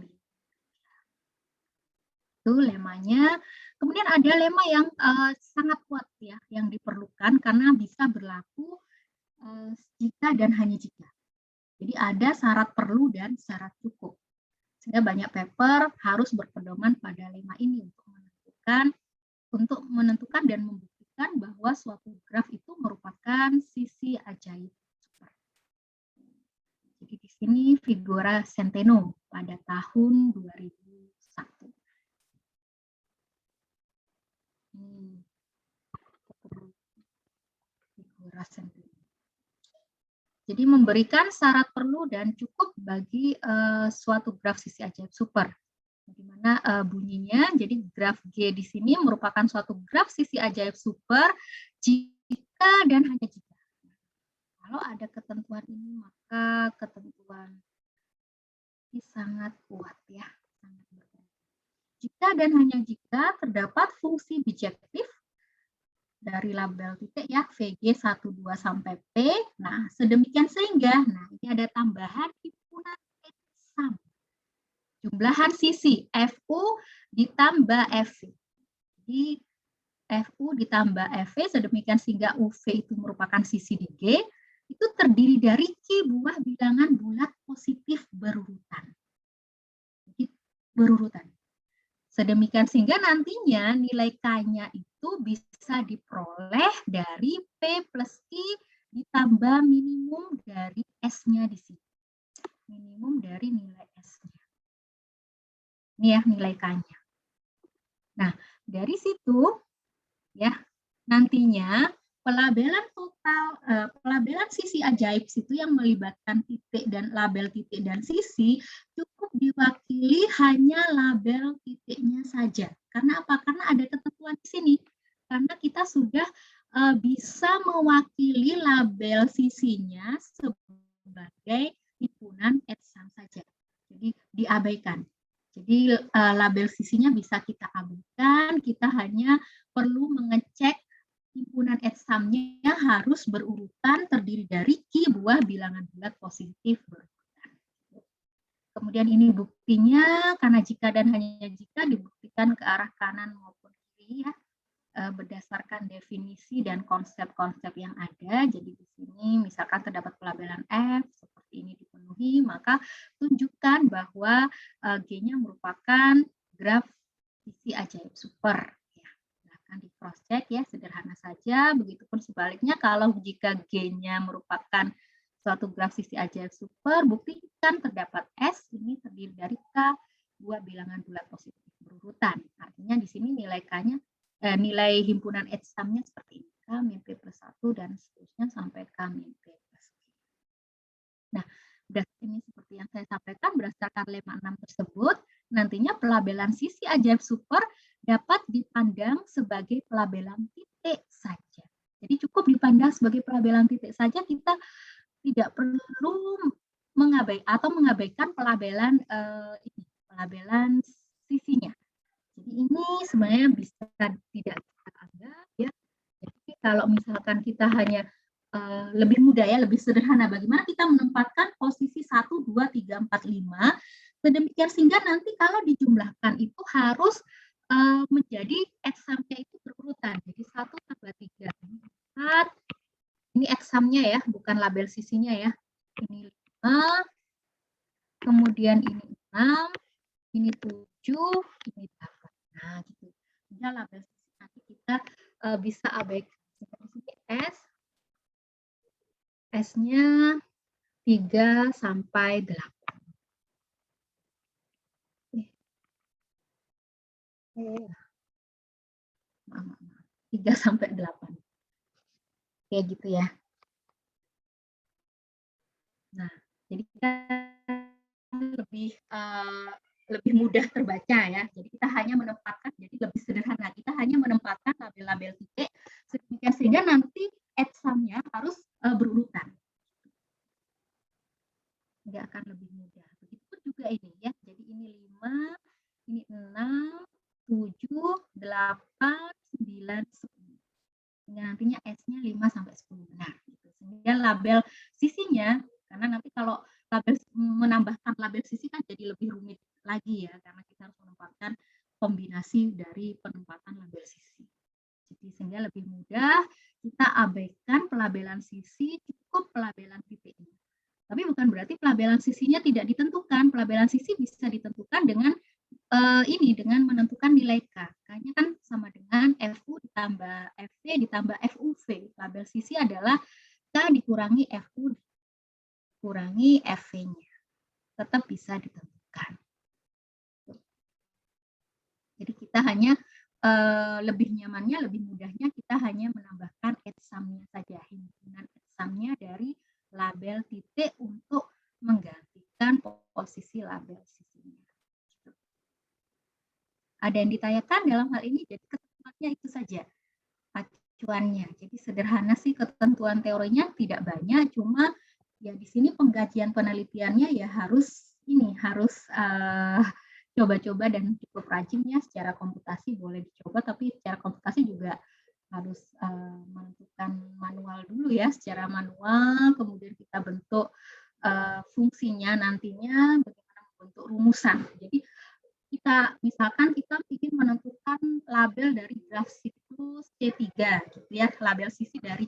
Itu lemanya. Kemudian ada lema yang sangat kuat ya, yang diperlukan karena bisa berlaku jika dan hanya jika. Jadi ada syarat perlu dan syarat cukup. Sehingga banyak paper harus berpedoman pada lema ini untuk menentukan dan membuktikan bahwa suatu graf itu merupakan sisi ajaib super. Jadi di sini Figura Centeno pada tahun 2001. Figura Centeno. Jadi memberikan syarat perlu dan cukup bagi suatu graf sisi ajaib super. Bagaimana bunyinya? Jadi graf G di sini merupakan suatu graf sisi ajaib super jika dan hanya jika. Kalau ada ketentuan ini, maka ketentuan ini sangat kuat ya. Jika dan hanya jika terdapat fungsi bijektif dari label titik ya VG 12 sampai P. Nah, sedemikian sehingga ini ada tambahan himpunan sum. Jumlahan sisi FU ditambah FV. Jadi FU ditambah FV sedemikian sehingga UV itu merupakan sisi di G, itu terdiri dari Q buah bilangan bulat positif berurutan. berurutan. Sedemikian sehingga nantinya nilai K-nya itu bisa diperoleh dari P plus Q ditambah minimum dari S-nya di sini. Minimum dari nilai S-nya. Ini ya nilai K-nya. Nah, dari situ ya nantinya pelabelan total, pelabelan sisi ajaib itu yang melibatkan titik dan label titik dan sisi cukup diwakili hanya label titiknya saja. Karena apa? Karena ada ketentuan di sini. Karena kita sudah bisa mewakili label sisinya sebagai himpunan etsam saja. Jadi diabaikan. Jadi label sisinya bisa kita abaikan, kita hanya perlu mengecek himpunan etsamnya harus berurutan terdiri dari Q buah bilangan bulat positif berurutan. Kemudian ini buktinya, karena jika dan hanya jika dibuktikan ke arah kanan maupun kiri ya, berdasarkan definisi dan konsep-konsep yang ada. Jadi di sini misalkan terdapat pelabelan F seperti ini dipenuhi, maka tunjukkan bahwa G-nya merupakan graf sisi ajaib super. Ya, silahkan di cross check ya, sederhana saja. Begitupun sebaliknya kalau jika G-nya merupakan suatu graf sisi ajaib super, buktikan terdapat S ini terdiri dari K dua bilangan bulat positif berurutan. Artinya di sini nilai K-nya nilai himpunan etsamnya seperti ini, K min P plus 1 dan seterusnya sampai K min P plus Q. Nah, ini seperti yang saya sampaikan berdasarkan lemma 6 tersebut, nantinya pelabelan sisi ajaib super dapat dipandang sebagai pelabelan titik saja. Jadi cukup dipandang sebagai pelabelan titik saja, kita tidak perlu mengabaikan pelabelan pelabelan sisinya. Jadi ini sebenarnya bisa tidak kita anggap ya. Jadi kalau misalkan kita hanya lebih mudah ya, lebih sederhana bagaimana kita menempatkan posisi 1, 2, 3, 4, 5 sedemikian sehingga nanti kalau dijumlahkan itu harus menjadi eksamnya itu berurutan. Jadi 1 tambah 3, 4. Ini eksamnya ya, bukan label sisinya ya. Ini 5, kemudian ini 6, ini 7, ini 8. Nah, gitu. Sehingga label sisi nanti kita bisa abaikan. Seperti S, S-nya 3 sampai 8. Maaf. 3 sampai 8. Kayak gitu ya. Nah, jadi kita lebih mudah terbaca ya. Jadi kita hanya menempatkan, jadi lebih sederhana. Kita hanya menempatkan label-label titik sehingga nanti etsamnya harus berurutan. Sehingga akan lebih mudah. Begitu juga ini ya. Jadi ini 5, ini 6, 7, 8, 9, 10. Sehingga nantinya S-nya 5 sampai 10. Nah, gitu. Sehingga label sisinya, karena nanti kalau menambahkan label sisi kan jadi lebih rumit lagi ya, karena kita harus menempatkan kombinasi dari penempatan label sisi. Jadi sehingga lebih mudah kita abaikan pelabelan sisi, cukup pelabelan titiknya. Tapi bukan berarti pelabelan sisinya tidak ditentukan. Pelabelan sisi bisa ditentukan dengan dengan menentukan nilai K. K-nya kan sama dengan FU ditambah FV ditambah FUV. Label sisi adalah K dikurangi FU dikurangi FV-nya. Tetap bisa ditentukan. Jadi kita hanya lebih nyamannya, lebih mudahnya kita hanya menambahkan etsamnya saja, himpunan etsamnya dari label titik untuk menggantikan posisi label sisinya. Ada yang ditanyakan dalam hal ini? Jadi ketentuannya itu saja acuannya. Jadi sederhana sih ketentuan teorinya tidak banyak, cuma ya di sini pengkajian penelitiannya ya harus coba-coba dan cukup rajin ya. Secara komputasi boleh dicoba, tapi secara komputasi juga harus menentukan manual dulu ya, secara manual, kemudian kita bentuk fungsinya nantinya bagaimana membentuk rumusan. Jadi misalkan kita ingin menentukan label dari graf siklus C3 gitu ya, label sisi dari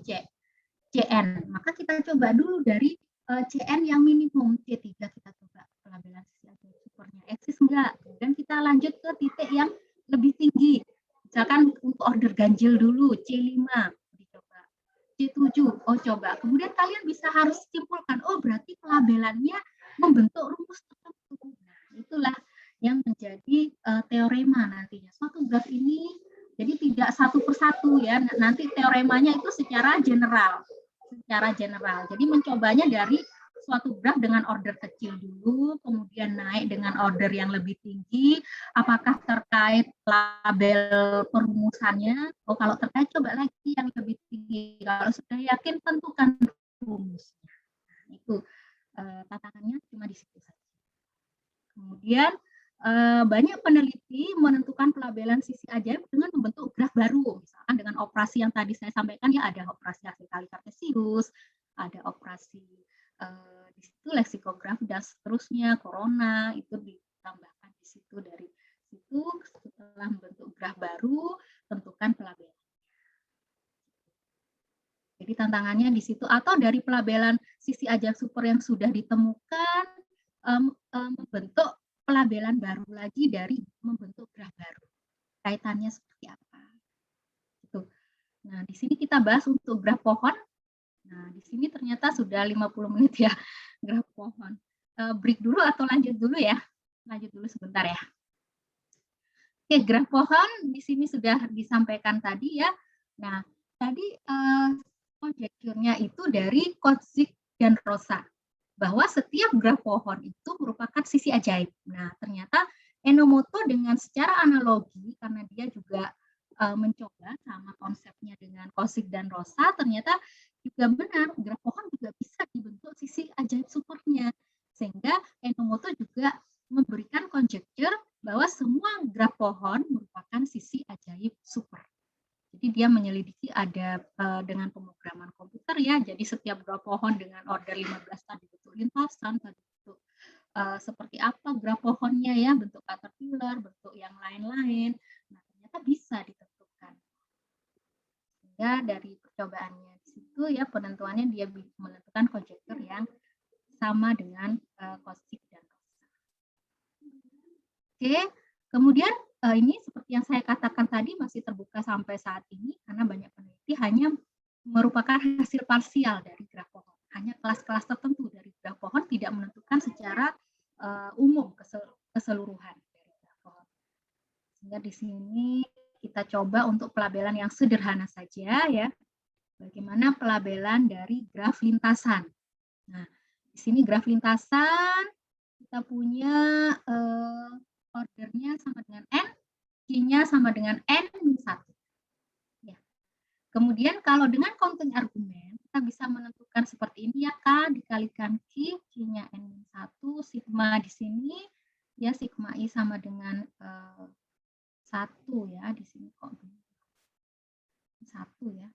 CN, maka kita coba dulu dari CN yang minimum C3, kita coba pelabelan sisi supernya eksis enggak. Kemudian kita lanjut ke titik yang lebih tinggi. Misalkan untuk order ganjil dulu, C5, dicoba. C7, oh coba. Kemudian kalian bisa harus simpulkan, oh berarti pelabelannya membentuk rumus tertentu. Nah, itulah yang menjadi teorema nantinya. Suatu graf ini jadi tidak satu persatu ya, nanti teoremanya itu secara general. Jadi mencobanya dari suatu graf dengan order kecil dulu, kemudian naik dengan order yang lebih tinggi, apakah terkait label perumusannya, oh kalau terkait coba lagi yang lebih tinggi, kalau sudah yakin tentukan rumusnya. Nah, itu tantangannya cuma di situ saja. Kemudian banyak peneliti menentukan pelabelan sisi ajaib dengan membentuk graf baru, misalkan dengan operasi yang tadi saya sampaikan ya, ada operasi hasil kali kartesius, ada operasi di situ leksikograf dan seterusnya, corona itu ditambahkan di situ, dari situ setelah membentuk graf baru tentukan pelabelan. Jadi tantangannya di situ, atau dari pelabelan sisi ajaib super yang sudah ditemukan membentuk pelabelan baru lagi dari membentuk graf baru. Kaitannya seperti apa? Gitu. Nah, di sini kita bahas untuk graf pohon. Nah, di sini ternyata sudah 50 menit ya graf pohon. Break dulu atau lanjut dulu ya? Lanjut dulu sebentar ya. Oke, graf pohon di sini sudah disampaikan tadi ya. Nah, tadi konjekturnya itu dari Kozik dan Rosa, bahwa setiap graf pohon itu merupakan sisi ajaib. Nah, ternyata Enomoto dengan secara analogi, karena dia juga mencoba sama konsepnya dengan Kozik dan Rosa, ternyata juga benar, graf pohon juga bisa dibentuk sisi ajaib supernya. Sehingga Enomoto juga memberikan konjektur bahwa semua graf pohon merupakan sisi ajaib super. Jadi dia menyelidiki ada dengan pemrograman komputer ya, jadi setiap graf pohon dengan order 15 tadi bentuk lintasan, tadi bentuk seperti apa graf pohonnya ya, bentuk caterpillar, bentuk yang lain-lain. Nah, ternyata bisa ditentukan. Sehingga dari percobaannya di situ ya, penentuannya dia menentukan konjektur yang sama dengan Kozik dan Rosa. Oke, kemudian ini seperti yang saya katakan tadi masih terbuka sampai saat ini karena banyak peneliti hanya merupakan hasil parsial dari graf pohon. Hanya kelas-kelas tertentu dari graf pohon, tidak menentukan secara umum keseluruhan dari graf pohon. Sehingga di sini kita coba untuk pelabelan yang sederhana saja ya. Bagaimana pelabelan dari graf lintasan. Nah, di sini graf lintasan kita punya ordernya sama dengan N, Q-nya sama dengan N-1. Ya. Kemudian kalau dengan counting argumen, kita bisa menentukan seperti ini ya, K dikalikan Q, Q-nya N-1, sigma di sini, ya sigma I sama dengan 1 ya, di sini kok 1 ya.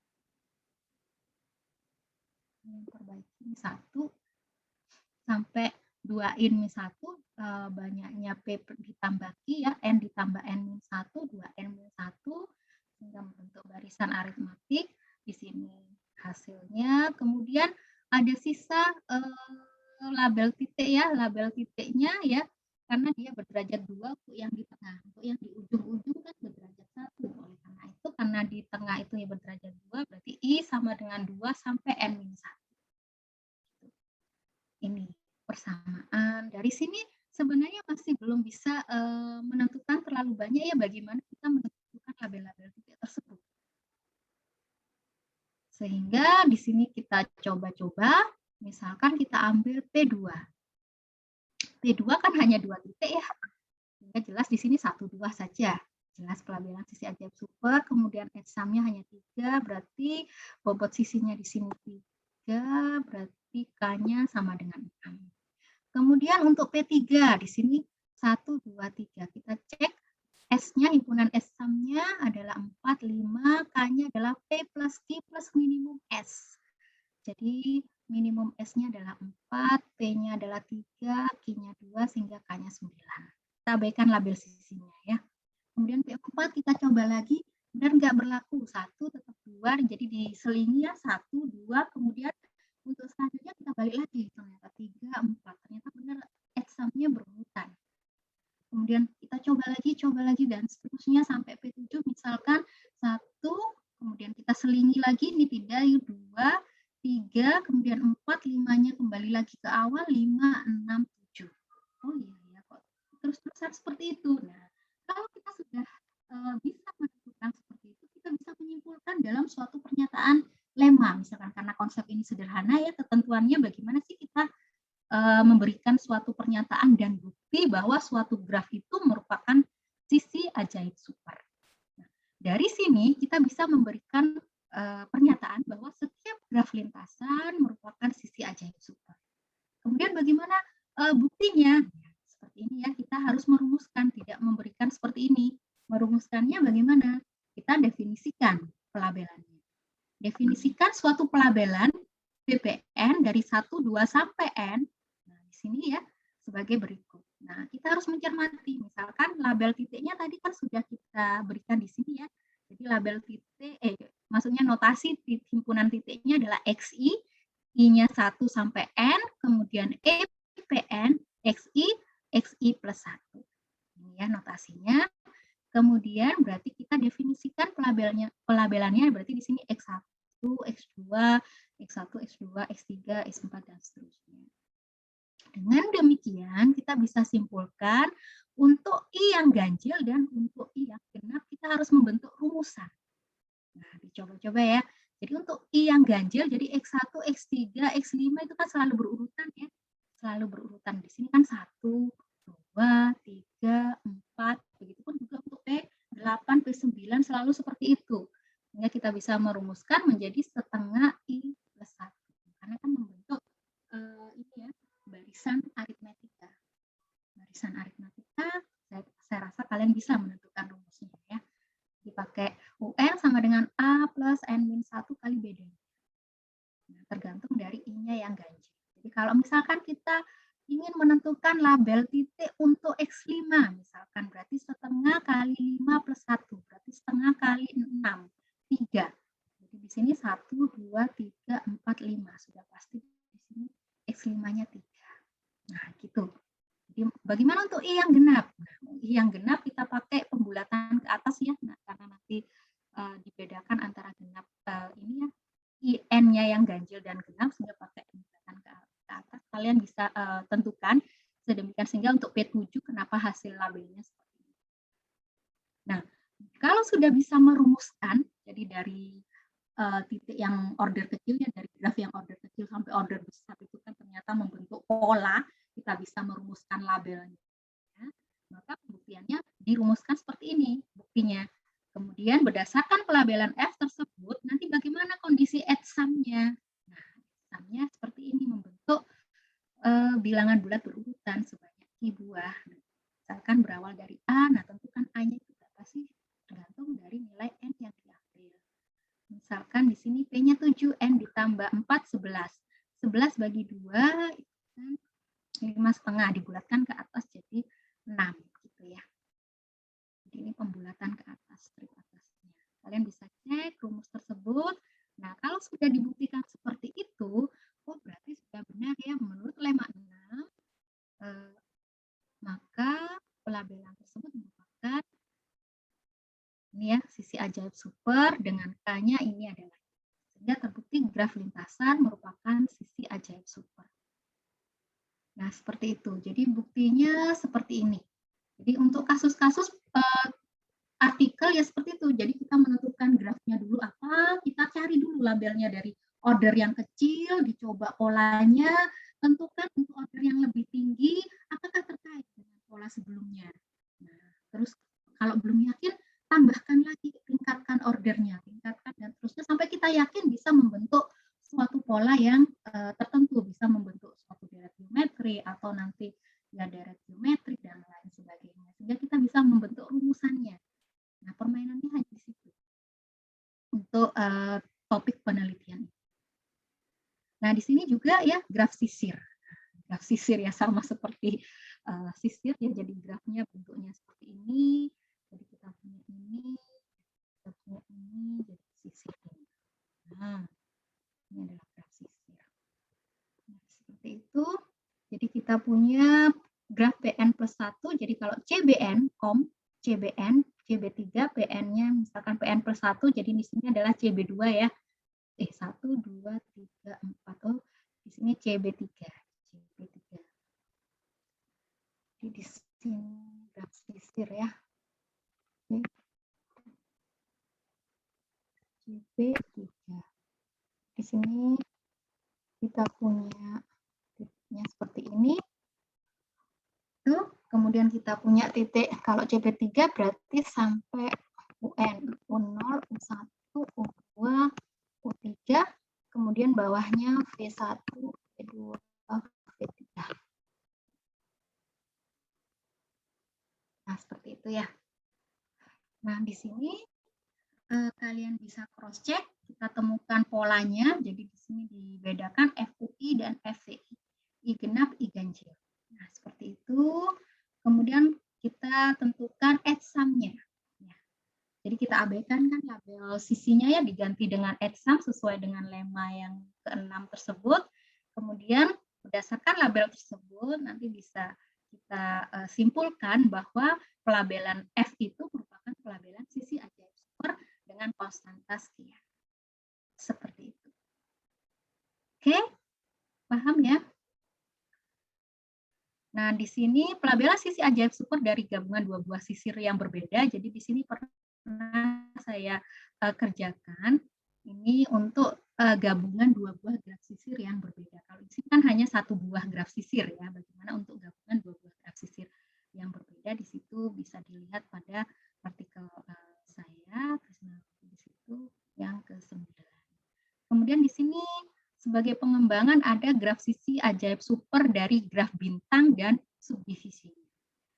Yang perbaiki 1 sampai 2 1, banyaknya P ditambah Q ya, N ditambah N-1, 2N-1, sehingga membentuk barisan aritmatik. Di sini hasilnya. Kemudian ada sisa label titik ya, label titiknya ya, karena dia berderajat 2 untuk yang di tengah. Untuk yang di ujung-ujung kan berderajat 1. Oleh karena itu, karena di tengah itu ya berderajat 2, berarti I sama dengan 2 sampai N-1. Ini persamaan. Dari sini sebenarnya masih belum bisa menentukan terlalu banyak ya bagaimana kita menentukan label-label titik tersebut. Sehingga di sini kita coba-coba, misalkan kita ambil P2. P2 kan hanya 2 titik ya. Sehingga jelas di sini 1, 2 saja. Jelas pelabelan sisi ajaib super, kemudian examnya hanya 3, berarti bobot sisinya di sini 3, berarti K-nya sama dengan 6. Kemudian untuk P3 di sini 1, 2, 3. Kita cek S-nya, himpunan S-sumnya adalah 4, 5, K-nya adalah P plus Q plus minimum S. Jadi minimum S-nya adalah 4, P-nya adalah 3, Q-nya 2, sehingga K-nya 9. Kita abaikan label sisinya ya. Kemudian P4 kita coba lagi, benar nggak berlaku, 1 tetap 2, jadi diselingi ya 1, 2, kemudian untuk selanjutnya kita balik lagi, ternyata 3, 4, ternyata benar examnya berurutan. coba lagi, dan seterusnya sampai P7 misalkan 1, kemudian kita selingi lagi, ini tidak, 2, 3, kemudian 4, 5-nya kembali lagi ke awal, 5, 6, 7. Oh iya ya, kok terus-terusan seperti itu. Nah, kalau kita sudah bisa menentukan seperti itu, kita bisa menyimpulkan dalam suatu pernyataan lemma, misalkan karena konsep ini sederhana ya, ketentuannya bagaimana sih kita memberikan suatu pernyataan dan bukti bahwa suatu graf itu merupakan sisi ajaib super. Nah, dari sini kita bisa memberikan pernyataan bahwa setiap graf lintasan merupakan sisi ajaib super. Kemudian bagaimana buktinya? Seperti ini ya, kita harus merumuskan, tidak memberikan seperti ini. Merumuskannya bagaimana? Kita definisikan pelabelannya. Definisikan suatu pelabelan BPN dari 1, 2, sampai N. Nah, di sini ya, sebagai berikut. Nah, kita harus mencermati, misalkan label titiknya tadi kan sudah kita berikan di sini ya. Jadi label titik, maksudnya notasi himpunan titiknya adalah XI, I-nya 1 sampai N, kemudian EPN, XI, XI plus 1. Ini ya notasinya. Kemudian berarti kita definisikan pelabelannya berarti di sini X1, X2, X1, X2, X3, X4, dan seterusnya. Dengan demikian, kita bisa simpulkan untuk I yang ganjil dan untuk I yang genap, kita harus membentuk rumusan. Nah, dicoba-coba ya. Jadi untuk I yang ganjil, jadi X1, X3, X5 itu kan selalu berurutan ya. Selalu berurutan. Di sini kan 1, 2, 3, 4. Begitupun juga untuk P8, P9 selalu seperti itu. Sehingga kita bisa merumuskan menjadi setengah I plus 1. Karena kan membentuk ini ya, barisan aritmetika. Barisan aritmetika, saya rasa kalian bisa menentukan rumusnya ya. Dipakai UN sama dengan A plus N-1 kali BD. Nah, tergantung dari I-nya yang ganjil. Jadi kalau misalkan kita ingin menentukan label titik untuk X5, misalkan berarti setengah kali 5 plus 1, berarti setengah kali 6, 3. Jadi di sini 1, 2, 3, 4, 5. Sudah pasti di sini X5-nya 3. Nah, gitu. Jadi bagaimana untuk I yang genap? Nah, I yang genap kita pakai pembulatan ke atas ya, nah, karena nanti dibedakan antara genap ini ya, IN-nya yang ganjil dan genap, sehingga pakai pembulatan ke atas. Kalian bisa tentukan sedemikian sehingga untuk P7 kenapa hasil labelnya seperti ini. Nah, kalau sudah bisa merumuskan, jadi dari titik yang order kecil ya, dari graf yang order kecil sampai order besar itu kan ternyata membentuk pola, kita bisa merumuskan labelnya. Ya. Maka pembuktiannya dirumuskan seperti ini buktinya. Kemudian berdasarkan pelabelan F tersebut, nanti bagaimana kondisi add sum-nya? Nah, sum-nya seperti ini, membentuk bilangan bulat berurutan sebanyak I buah. Misalkan berawal dari A, nah tentukan A-nya itu berapa sih? Tergantung dari nilai N yang diambil. Misalkan di sini P-nya 7, N ditambah 4, 11. 11 bagi 2, itu kan 5,5, dibulatkan ke atas jadi 6, gitu ya. Jadi ini pembulatan ke atas, strip atasnya. Kalian bisa cek rumus tersebut. Nah, kalau sudah dibuktikan seperti itu, oh berarti sudah benar ya, menurut lemma 6, maka pelabelan tersebut merupakan ini ya, sisi ajaib super dengan K-nya ini adalah. Sehingga terbukti graf lintasan merupakan sisi ajaib super. Nah, seperti itu. Jadi buktinya seperti ini. Jadi untuk kasus-kasus artikel ya seperti itu. Jadi kita menentukan grafnya dulu apa, kita cari dulu labelnya dari order yang kecil, dicoba polanya, tentukan untuk order yang lebih tinggi, apakah terkait dengan pola sebelumnya. Nah, terus kalau belum yakin, tambahkan lagi, tingkatkan ordernya, tingkatkan dan terusnya sampai kita yakin bisa membentuk suatu pola yang tertentu, bisa membentuk suatu deret geometri atau nanti ya deret geometrik dan lain sebagainya. Sehingga kita bisa membentuk rumusannya. Nah, permainannya hanya di situ untuk topik penelitian. Nah, di sini juga ya graf sisir. Graf sisir ya sama seperti sisir ya, jadi grafnya bentuknya seperti ini. Jadi kita punya ini, kita punya ini, jadi sisir ini. Nah, ini adalah graf sisir. Nah, seperti itu. Jadi kita punya graf PN plus 1, jadi kalau CBN, CBN, CB3, PN-nya misalkan PN plus 1, jadi di sini adalah CB2 ya. 1, 2, 3, 4. Oh, di sini CB3. CB3. Jadi di sini graf sisir ya. CB3. Di sini kita punya titiknya seperti ini. Kemudian kita punya titik, kalau CB3 berarti sampai UN, U0, U1, U2, U3, kemudian bawahnya V1, V2, V3. Nah, seperti itu ya. Nah, di sini kalian bisa cross check, kita temukan polanya, jadi di sini dibedakan FUI dan FVI, I genap, I ganjil. Nah, seperti itu. Kemudian kita tentukan EDSAM-nya. Ya. Jadi kita abaikan kan label sisinya ya, diganti dengan EDSAM sesuai dengan lema yang ke-6 tersebut. Kemudian berdasarkan label tersebut nanti bisa kita simpulkan bahwa pelabelan F itu merupakan pelabelan sisi ajaib super dengan konstanta sekian. Seperti itu. Oke, paham ya? Nah, di sini pelabelan sisi ajaib super dari gabungan dua buah sisir yang berbeda. Jadi di sini pernah saya kerjakan ini untuk gabungan dua buah graf sisir yang berbeda. Kalau di sini kan hanya satu buah graf sisir ya. Bagaimana untuk gabungan dua buah graf sisir yang berbeda? Di situ bisa dilihat pada artikel saya, di situ yang ke-9. Kemudian di sini sebagai pengembangan ada graf sisi ajaib super dari graf bintang dan subdivisi.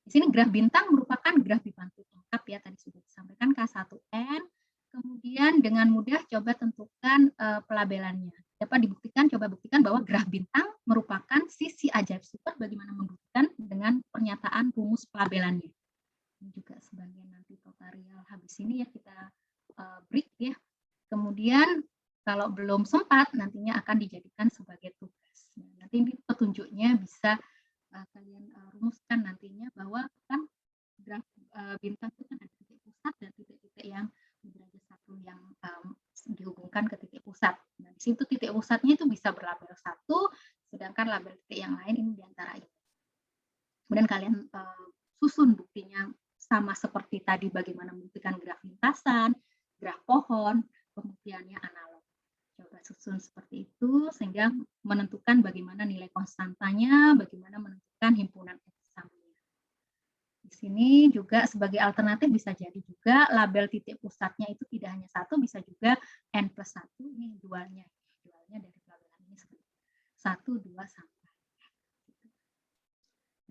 Di sini graf bintang merupakan graf dibantu lengkap ya, tadi sudah disampaikan K1N. Kemudian dengan mudah coba tentukan pelabelannya. Dapat dibuktikan, coba buktikan bahwa graf bintang merupakan sisi ajaib super. Bagaimana membuktikan dengan pernyataan rumus pelabelannya. Ini juga sebagian nanti tutorial habis ini ya kita break ya. Kemudian kalau belum sempat, nantinya akan dijadikan sebagai tugas. Nah, nanti ini petunjuknya bisa kalian rumuskan nantinya bahwa kan graf bintang itu kan ada titik pusat dan titik-titik yang derajat satu yang dihubungkan ke titik pusat. Nah, di situ titik pusatnya itu bisa berlabel 1, sedangkan label titik yang lain ini diantara ini. Kemudian kalian susun buktinya sama seperti tadi bagaimana membuktikan graf lintasan, graf pohon, pembuktiannya analog. Coba susun seperti itu sehingga menentukan bagaimana nilai konstantanya, bagaimana menentukan himpunan EDSAM-nya. Di sini juga sebagai alternatif bisa jadi juga label titik pusatnya itu tidak hanya 1, bisa juga N plus 1, ini dualnya. Dualnya dari pelabelan ini seperti 1, 2, sampai.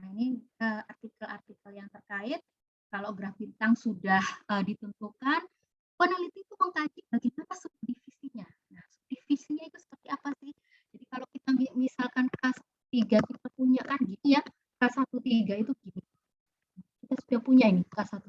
Nah, ini artikel-artikel yang terkait. Kalau graf bintang sudah ditentukan, peneliti itu mengkaji bagaimana subdivisinya. Nah, subdivisinya itu seperti apa sih? Jadi kalau kita misalkan K3 kita punya kan gini ya, K13 itu gini. Kita sudah punya ini K13.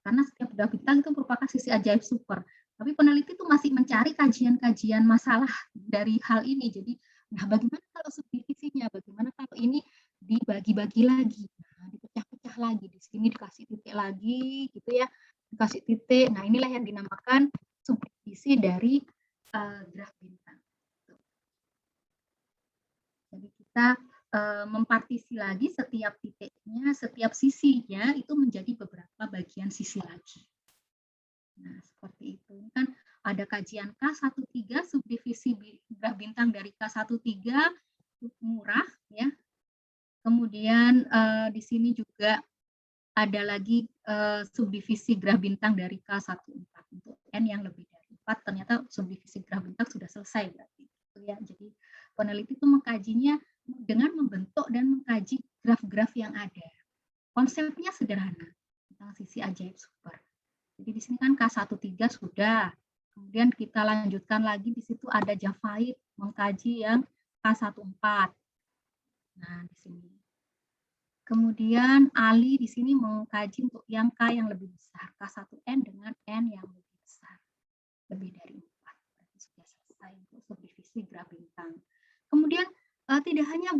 Karena setiap graf bintang itu merupakan sisi ajaib super. Tapi peneliti itu masih mencari kajian-kajian masalah dari hal ini. Jadi, nah bagaimana kalau subdivisinya? Bagaimana kalau ini dibagi-bagi lagi? Nah, dipecah-pecah lagi. Di sini dikasih titik lagi, gitu ya. Dikasih titik. Nah, inilah yang dinamakan subdivisi dari graf bintang. Jadi kita mempartisi lagi setiap titiknya, setiap sisinya itu menjadi beberapa bagian sisi lagi. Nah, seperti itu. Ini kan ada kajian K13 subdivisi graf bintang dari K13 murah ya. Kemudian di sini juga ada lagi subdivisi graf bintang dari K14 untuk N yang lebih dari 4. Ternyata subdivisi graf bintang sudah selesai berarti. Ya, jadi peneliti itu mengkajinya dengan membentuk dan mengkaji graf-graf yang ada. Konsepnya sederhana tentang sisi ajaib super. Jadi di sini kan K13 sudah. Kemudian kita lanjutkan lagi di situ ada Javait mengkaji yang K14. Nah, di sini. Kemudian Ali di sini mengkaji untuk yang K yang lebih besar, K1N dengan N yang lebih besar. Lebih dari 4. Berarti sudah selesai untuk subdivisi graf bintang. Kemudian tidak hanya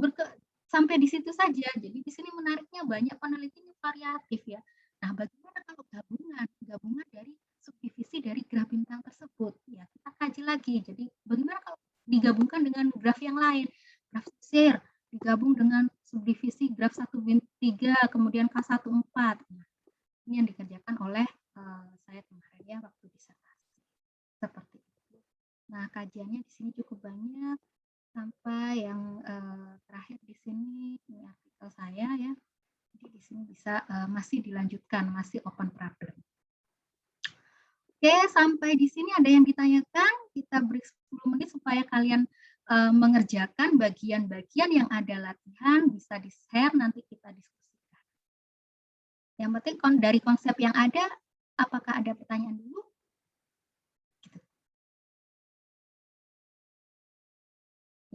sampai di situ saja. Jadi di sini menariknya banyak penelitian variatif ya. Nah, bagaimana kalau gabungan dari subdivisi dari graf bintang tersebut? Ya, kita kaji lagi. Jadi bagaimana kalau digabungkan dengan graf yang lain? Graf sisir digabung dengan subdivisi graf 1/3, kemudian K14. Nah, ini yang dikerjakan oleh saya kemarin ya waktu disertasi. Seperti itu. Nah, kajiannya di sini cukup banyak sampai yang terakhir di sini ini artikel saya ya. Jadi di sini bisa masih dilanjutkan, masih open problem. Oke, sampai di sini ada yang ditanyakan, kita beri 10 menit supaya kalian mengerjakan bagian-bagian yang ada latihan, bisa di-share, nanti kita diskusikan. Yang penting dari konsep yang ada, apakah ada pertanyaan dulu? Gitu.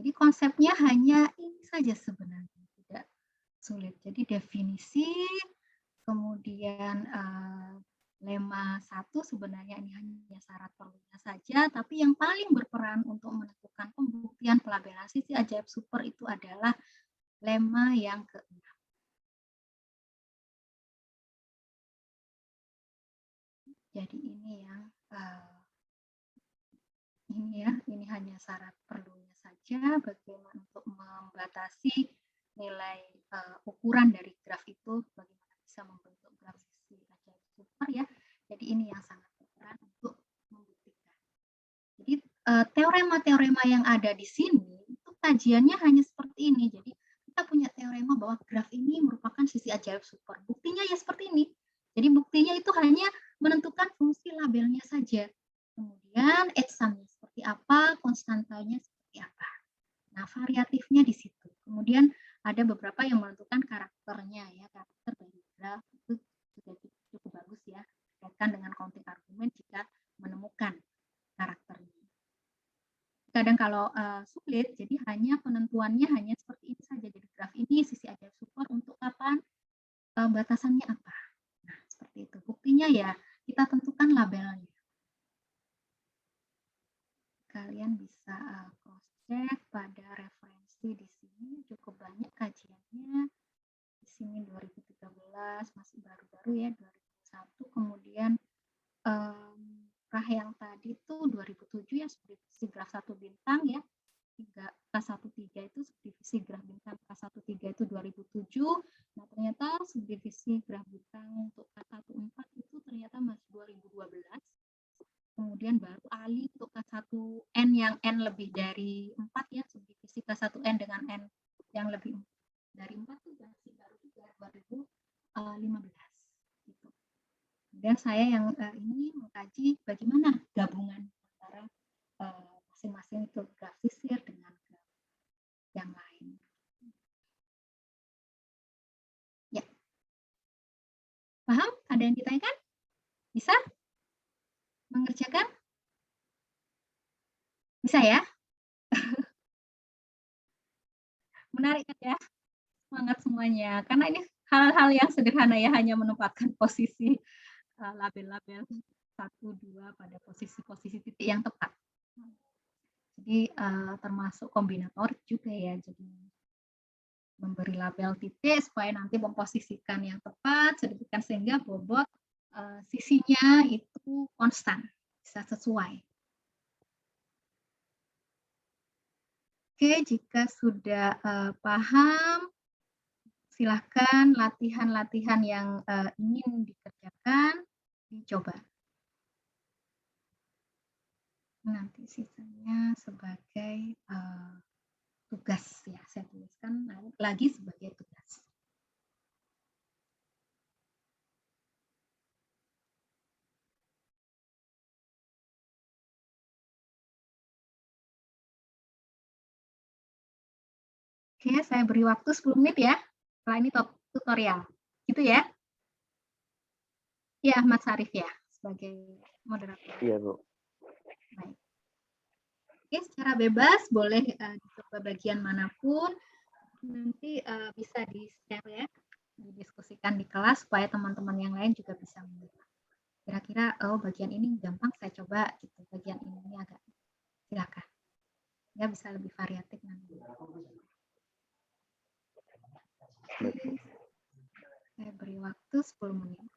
Jadi konsepnya hanya ini saja sebenarnya, tidak sulit. Jadi definisi, kemudian lemma 1 sebenarnya ini hanya syarat perlunya saja, tapi yang paling berperan untuk menentukan pembuktian pelabelan sisi ajaib super itu adalah lemma yang ke-6. Jadi ini yang ini hanya syarat perlunya saja, bagaimana untuk membatasi nilai ukuran dari graf itu, bagaimana bisa membentuk graf sisi ajaib super ya. Jadi ini yang sangat berperan untuk membuktikan. Jadi teorema-teorema yang ada di sini itu kajiannya hanya seperti ini. Jadi kita punya teorema bahwa graf ini merupakan sisi ajaib super. Buktinya ya seperti ini. Jadi buktinya itu hanya menentukan fungsi labelnya saja. Kemudian H-sumnya seperti apa, konstantanya seperti apa. Nah, variatifnya di situ. Kemudian ada beberapa yang menentukan karakternya ya, karakter dari graf itu sudah cukup bagus ya. Kaitkan dengan counting argumen jika menemukan karakternya. Kadang kalau sulit, jadi hanya penentuannya hanya seperti ini saja. Jadi graf ini sisi ajaib super untuk kapan, batasannya apa. Nah, seperti itu. Buktinya ya kita tentukan labelnya. Kalian bisa cross-check pada referensi di sini, cukup banyak kajiannya. Di sini 2013, masih baru-baru ya, 2001. Kemudian yang tadi itu 2007 ya, subdivisi graf 1 bintang ya. K13 itu subdivisi graf bintang K13 itu 2007. Nah, ternyata subdivisi graf bintang untuk K14 itu ternyata masih 2012. Kemudian baru Ali untuk K1N yang N lebih dari 4 ya, subdivisi K1N dengan N yang lebih dari 4 itu masih baru juga 2015 gitu. Dan saya yang ini mengkaji bagaimana gabungan antara masing-masing itu graf sisir dengan graf yang lain. Ya. Paham? Ada yang ditanyakan? Bisa? Mengerjakan? Bisa ya? Menarik kan ya? Semangat semuanya. Karena ini hal-hal yang sederhana ya, hanya menempatkan posisi label-label 1, 2 pada posisi-posisi titik yang tepat. Jadi termasuk kombinatorik juga ya. Jadi memberi label titik supaya nanti memposisikan yang tepat, sedemikian sehingga bobot sisinya itu konstan, bisa sesuai. Oke, jika sudah paham, silahkan latihan-latihan yang ingin dikerjakan, dicoba. Nanti sisanya sebagai tugas ya, saya tuliskan lagi sebagai tugas. Oke, saya beri waktu 10 menit ya. Setelah ini tutorial. Gitu ya? Ya, Mas Arif ya, sebagai moderator. Iya, Bu. Baik. Oke, secara bebas, boleh dicoba bagian manapun. Nanti bisa di-share ya, didiskusikan di kelas, supaya teman-teman yang lain juga bisa melihat. Kira-kira, oh bagian ini gampang, saya coba. Gitu. Bagian ini agak, silakan. Ya, bisa lebih variatif nanti. Saya beri waktu 10 menit.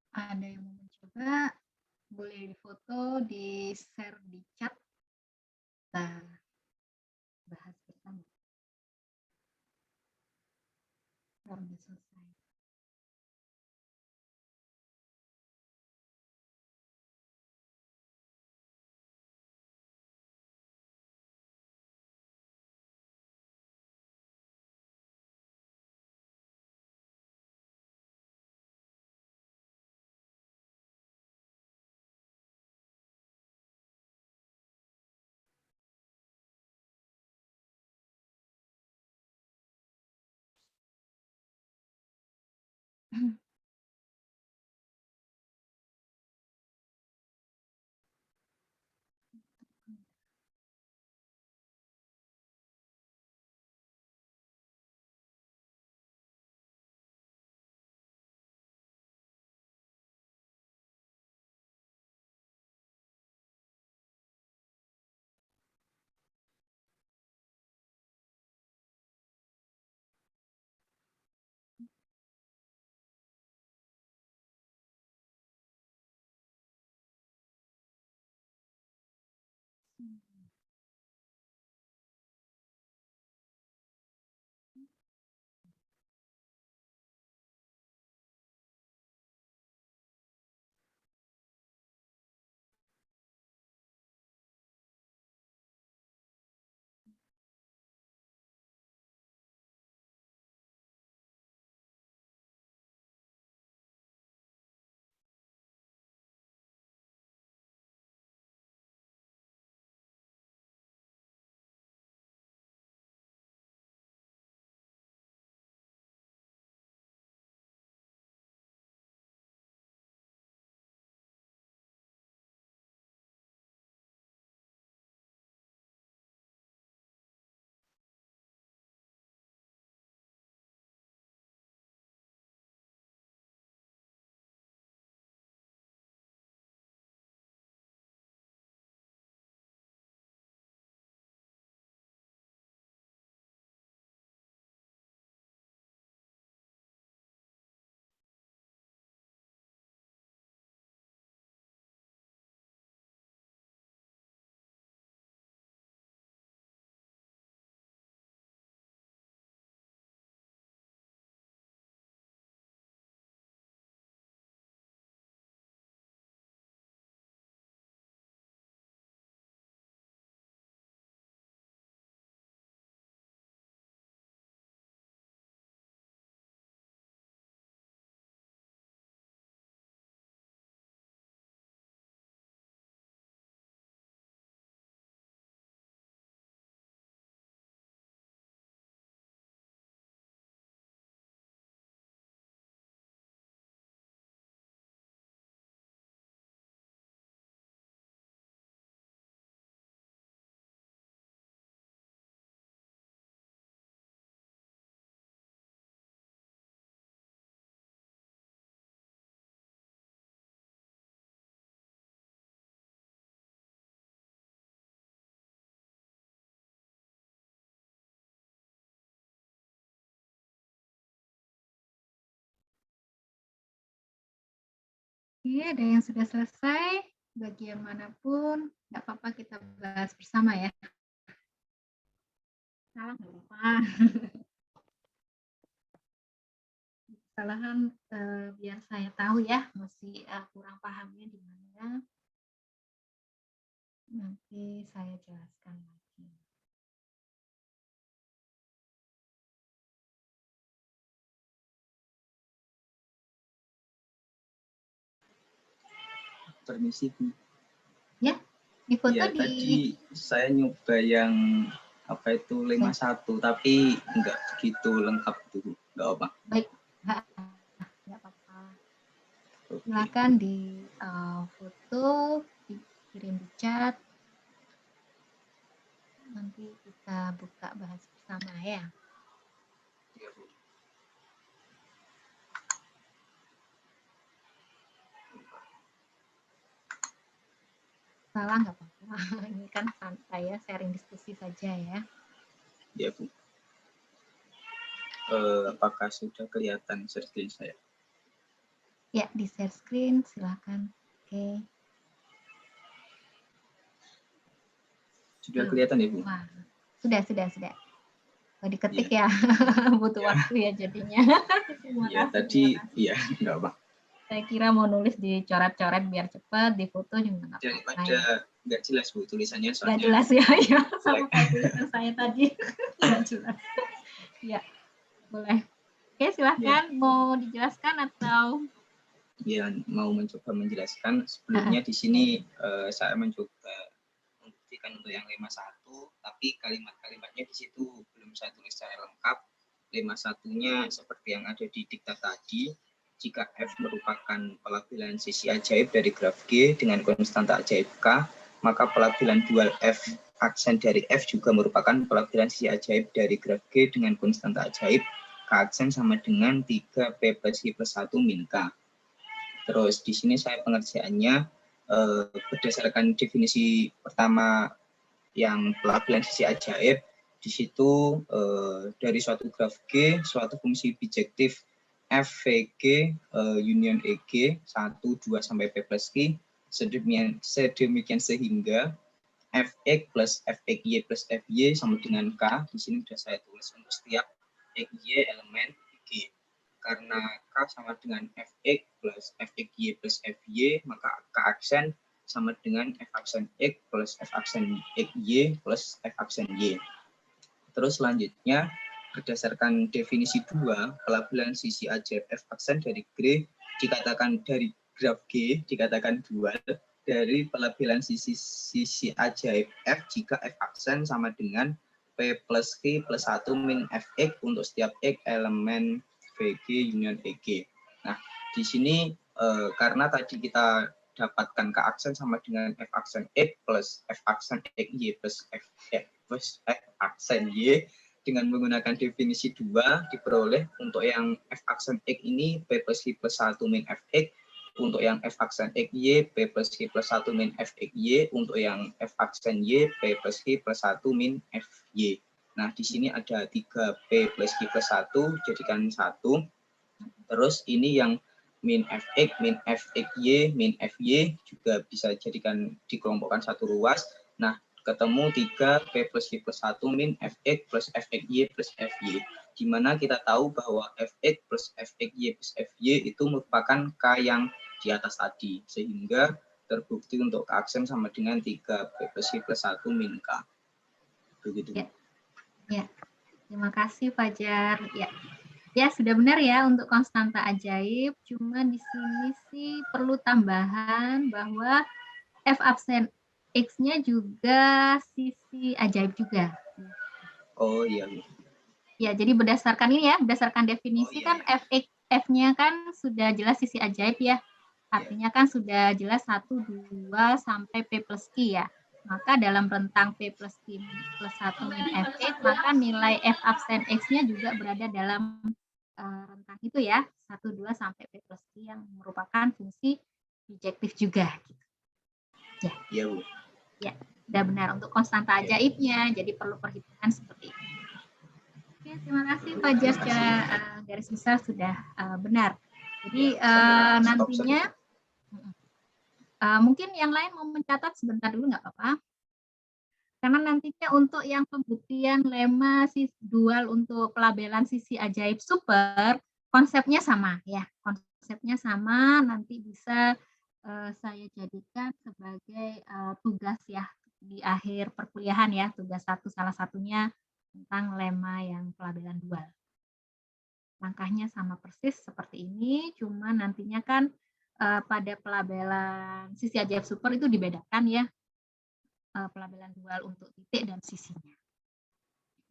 Ada yang mau mencoba, boleh difoto, di-share di chat, kita bahas bersama. Udah selesai. Oke, ada yang sudah selesai, bagian manapun, nggak apa-apa kita bahas bersama ya. Salah nggak apa-apa. Kesalahan biar saya tahu ya, masih kurang pahamnya di mana. Nanti saya jelaskan lagi. Permisi, Bu. Ya, di foto Ya, di... tadi saya nyoba yang apa itu 51, tapi nggak begitu lengkap tuh, nggak apa. Baik, nggak apa-apa. Oke. Silakan di foto, dikirim di chat. Nanti kita buka bahas bersama ya. Ya, Bu. Salah nggak apa-apa. Ini kan santai ya, sharing diskusi saja ya. Ya, Bu. Apakah sudah kelihatan screen saya? Ya, di share screen, silakan. Oke. Sudah Belum. kelihatan ya, Bu? Wah, sudah. Oh, diketik Iya. ya, butuh Ya, waktu ya jadinya. Terima ya kasih, tadi, terima kasih. ya nggak apa. Saya kira mau nulis dicoret-coret biar cepat, difoto juga nggak apa-apa ya. Daripada nggak jelas, Bu, tulisannya Nggak soalnya. jelas ya, ya sama Jelek. kayak tulisan saya tadi. Nggak jelas. Ya, boleh. Oke, Ya, silahkan. Mau dijelaskan atau? ya mau mencoba menjelaskan. Sebelumnya di sini saya mencoba membuktikan untuk yang lemma 1, tapi kalimat-kalimatnya di situ belum saya tulis secara lengkap. Lemma satunya seperti yang ada di diktat tadi, jika F merupakan pelabelan sisi ajaib dari graf G dengan konstanta ajaib K, maka pelabelan dual F aksen dari F juga merupakan pelabelan sisi ajaib dari graf G dengan konstanta ajaib K aksen sama dengan 3P plus I plus 1 min K. Terus di sini saya pengerjaannya berdasarkan definisi pertama yang pelabelan sisi ajaib. Di situ dari suatu graf G, suatu fungsi bijektif f v g union EG 1, 2 sampai P plus Q sedemikian sehingga fx plus fxy plus fy sama dengan K. Di sini sudah saya tulis untuk setiap xy elemen G. Karena K sama dengan fx plus fxy plus fy, maka K aksen sama dengan f aksen x plus f aksen xy plus f aksen y. Terus selanjutnya berdasarkan definisi 2, pelabelan sisi ajaib f aksen dari G dikatakan dari graf G dikatakan dual dari pelabelan sisi ajaib f jika f aksen sama dengan P plus Q plus 1 min fx untuk setiap x elemen VG union EG. Nah, di sini karena tadi kita dapatkan K aksen sama dengan F aksen X plus F aksen XY plus F aksen Y dengan menggunakan definisi 2 diperoleh untuk yang F aksen X ini P plus Q plus 1 min Fx, untuk yang F aksen XY P plus Q plus 1 min Fxy, untuk yang F aksen Y P plus Q plus 1 min Fy. Nah, di sini ada 3P plus Q plus 1 jadikan 1. Terus ini yang min fx, min fxy, min fy juga bisa jadikan dikelompokkan satu ruas. Nah, ketemu 3P plus Q plus 1 min fx plus fxy plus fy. Di mana kita tahu bahwa fx plus fxy plus fy itu merupakan K yang di atas tadi. Sehingga terbukti untuk K aksen sama dengan 3P plus Q plus 1 min K. Begitu. Ya. Terima kasih Fajar. Ya, sudah benar ya untuk konstanta ajaib. Cuma di sini sih perlu tambahan bahwa F absen X-nya juga sisi ajaib juga. Oh iya. Ya, jadi berdasarkan ini ya, berdasarkan definisi kan F-nya kan sudah jelas sisi ajaib ya. Artinya kan sudah jelas 1, 2 sampai P plus Q ya. Maka dalam rentang P plus Q plus 1 min Fx, maka nilai F absen X-nya juga berada dalam rentang itu ya, 1, 2 sampai P plus Q yang merupakan fungsi bijektif juga. Ya, ya Bu. Ya, sudah benar untuk konstanta ajaibnya, jadi perlu perhitungan seperti itu. Oke, terima kasih Pak Jasca, garis besar sudah benar. Jadi nantinya mungkin yang lain mau mencatat sebentar dulu nggak apa-apa. Karena nantinya untuk yang pembuktian lemma dual untuk pelabelan sisi ajaib super, konsepnya sama ya. Konsepnya sama, nanti bisa saya jadikan sebagai tugas ya di akhir perkuliahan ya, tugas salah satunya tentang lemma yang pelabelan dual. Langkahnya sama persis seperti ini, cuma nantinya kan pada pelabelan sisi ajaib super itu dibedakan ya, pelabelan dual untuk titik dan sisinya.